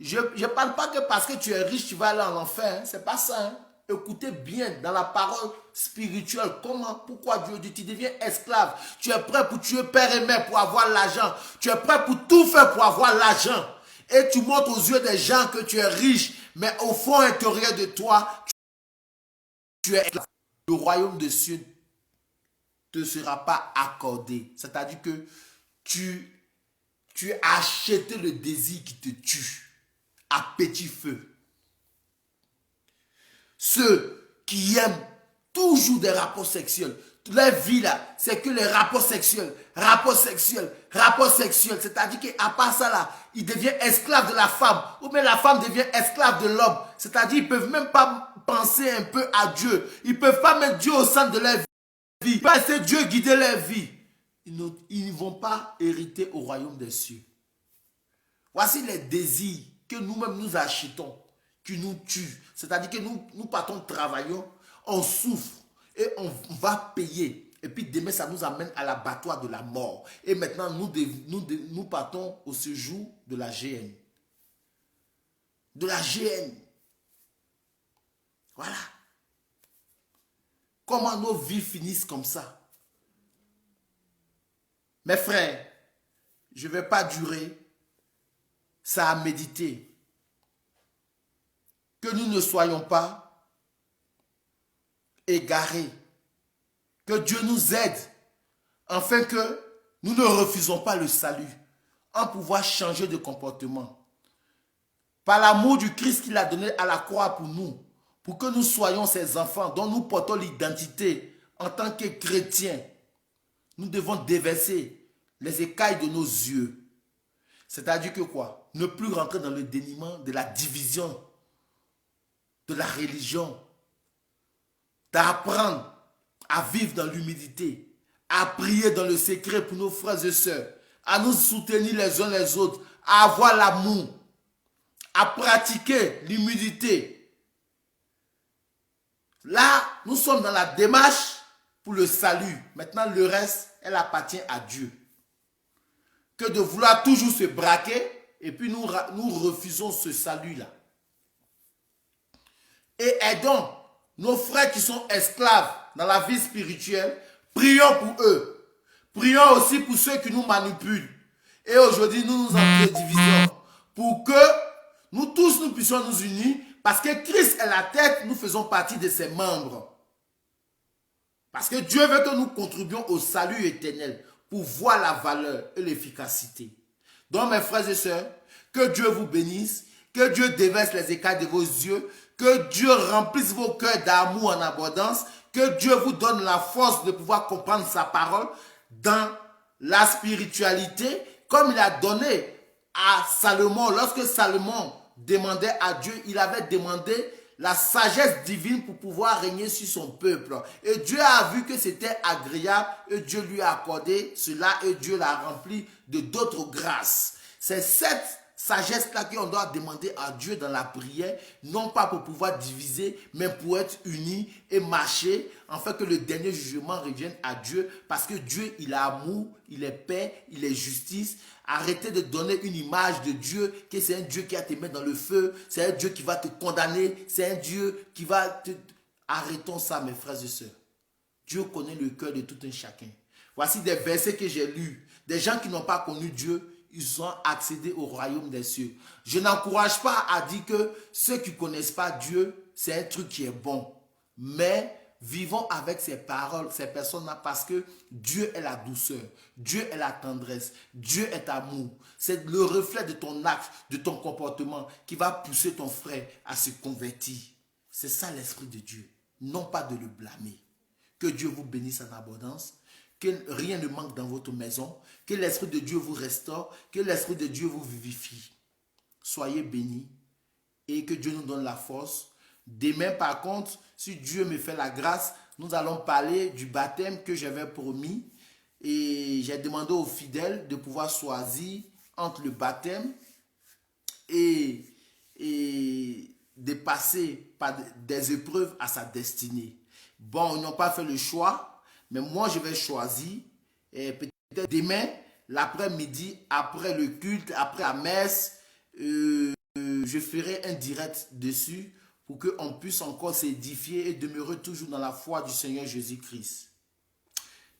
S1: Je ne parle pas que parce que tu es riche, tu vas aller en enfer. Hein. Ce n'est pas ça. Hein. Écoutez bien dans la parole spirituelle. Comment, pourquoi Dieu dit, tu deviens esclave. Tu es prêt pour tuer père et mère pour avoir l'argent. Tu es prêt pour tout faire pour avoir l'argent. Et tu montres aux yeux des gens que tu es riche. Mais au fond intérieur de toi, tu es esclave. Le royaume des cieux ne te sera pas accordé. C'est-à-dire que tu as acheté le désir qui te tue à petit feu. Ceux qui aiment toujours des rapports sexuels, leur vie là, c'est que les rapports sexuels, c'est-à-dire qu'à part ça là, ils deviennent esclaves de la femme, ou bien la femme devient esclave de l'homme, c'est-à-dire qu'ils ne peuvent même pas penser un peu à Dieu, ils ne peuvent pas mettre Dieu au centre de leur vie, pas laisser Dieu guider leur vie. Ils ne vont pas hériter au royaume des cieux. Voici les désirs que nous-mêmes nous achetons, qui nous tuent. C'est-à-dire que nous partons, travaillons, on souffre et on va payer. Et puis demain, ça nous amène à l'abattoir de la mort. Et maintenant, nous partons au séjour de la GN. De la GN. Voilà. Comment nos vies finissent comme ça? Mes frères, je ne vais pas durer. Ça a médité. Que nous ne soyons pas égarés. Que Dieu nous aide, afin que nous ne refusons pas le salut, en pouvoir changer de comportement. Par l'amour du Christ qu'il a donné à la croix pour nous, pour que nous soyons ses enfants dont nous portons l'identité en tant que chrétiens, nous devons déverser les écailles de nos yeux. C'est-à-dire que quoi? Ne plus rentrer dans le déniement de la division, de la religion, d'apprendre à vivre dans l'humilité, à prier dans le secret pour nos frères et sœurs, à nous soutenir les uns les autres, à avoir l'amour, à pratiquer l'humilité. Là, nous sommes dans la démarche pour le salut. Maintenant, le reste, elle appartient à Dieu. Que de vouloir toujours se braquer et puis nous refusons ce salut-là. Et aidons nos frères qui sont esclaves dans la vie spirituelle. Prions pour eux. Prions aussi pour ceux qui nous manipulent. Et aujourd'hui, nous nous entredivisons pour que nous tous nous puissions nous unir parce que Christ est la tête, nous faisons partie de ses membres. Parce que Dieu veut que nous contribuions au salut éternel pour voir la valeur et l'efficacité. Donc mes frères et sœurs, que Dieu vous bénisse, que Dieu déverse les écailles de vos yeux, que Dieu remplisse vos cœurs d'amour en abondance, que Dieu vous donne la force de pouvoir comprendre sa parole dans la spiritualité, comme il a donné à Salomon. Lorsque Salomon demandait à Dieu, il avait demandé la sagesse divine pour pouvoir régner sur son peuple. Et Dieu a vu que c'était agréable et Dieu lui a accordé cela et Dieu l'a rempli de d'autres grâces. C'est cette sagesse-là qu'on doit demander à Dieu dans la prière, non pas pour pouvoir diviser, mais pour être unis et marcher, afin que le dernier jugement revienne à Dieu, parce que Dieu, il est amour, il est paix, il est justice. Arrêtez de donner une image de Dieu, que c'est un Dieu qui va te mettre dans le feu, c'est un Dieu qui va te condamner, c'est un Dieu qui va te... Arrêtons ça, mes frères et sœurs. Dieu connaît le cœur de tout un chacun. Voici des versets que j'ai lus. Des gens qui n'ont pas connu Dieu, ils ont accédé au royaume des cieux. Je n'encourage pas à dire que ceux qui ne connaissent pas Dieu, c'est un truc qui est bon. Mais vivons avec ces paroles, ces personnes-là, parce que Dieu est la douceur, Dieu est la tendresse, Dieu est amour. C'est le reflet de ton acte, de ton comportement qui va pousser ton frère à se convertir. C'est ça l'esprit de Dieu, non pas de le blâmer. Que Dieu vous bénisse en abondance. Que rien ne manque dans votre maison, que l'Esprit de Dieu vous restaure, que l'Esprit de Dieu vous vivifie. Soyez bénis et que Dieu nous donne la force. Demain, par contre, si Dieu me fait la grâce, nous allons parler du baptême que j'avais promis et j'ai demandé aux fidèles de pouvoir choisir entre le baptême et de passer par des épreuves à sa destinée. Bon, ils n'ont pas fait le choix. Mais moi, je vais choisir, peut-être demain, l'après-midi, après le culte, après la messe, je ferai un direct dessus pour qu'on puisse encore s'édifier et demeurer toujours dans la foi du Seigneur Jésus-Christ.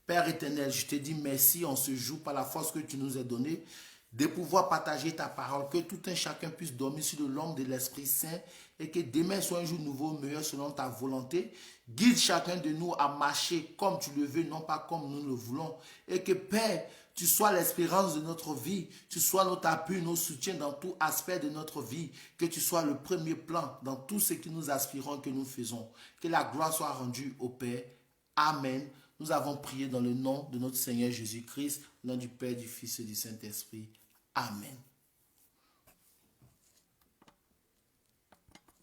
S1: Père éternel, je te dis merci en ce jour par la force que tu nous as donnée de pouvoir partager ta parole, que tout un chacun puisse dormir sur le l'ombre de l'Esprit Saint et que demain soit un jour nouveau, meilleur selon ta volonté. Guide chacun de nous à marcher comme tu le veux, non pas comme nous le voulons. Et que Père, tu sois l'espérance de notre vie, tu sois notre appui, nos soutiens dans tout aspect de notre vie, que tu sois le premier plan dans tout ce que nous aspirons, que nous faisons. Que la gloire soit rendue au Père. Amen. Nous avons prié dans le nom de notre Seigneur Jésus-Christ, au nom du Père, du Fils et du Saint-Esprit. Amen.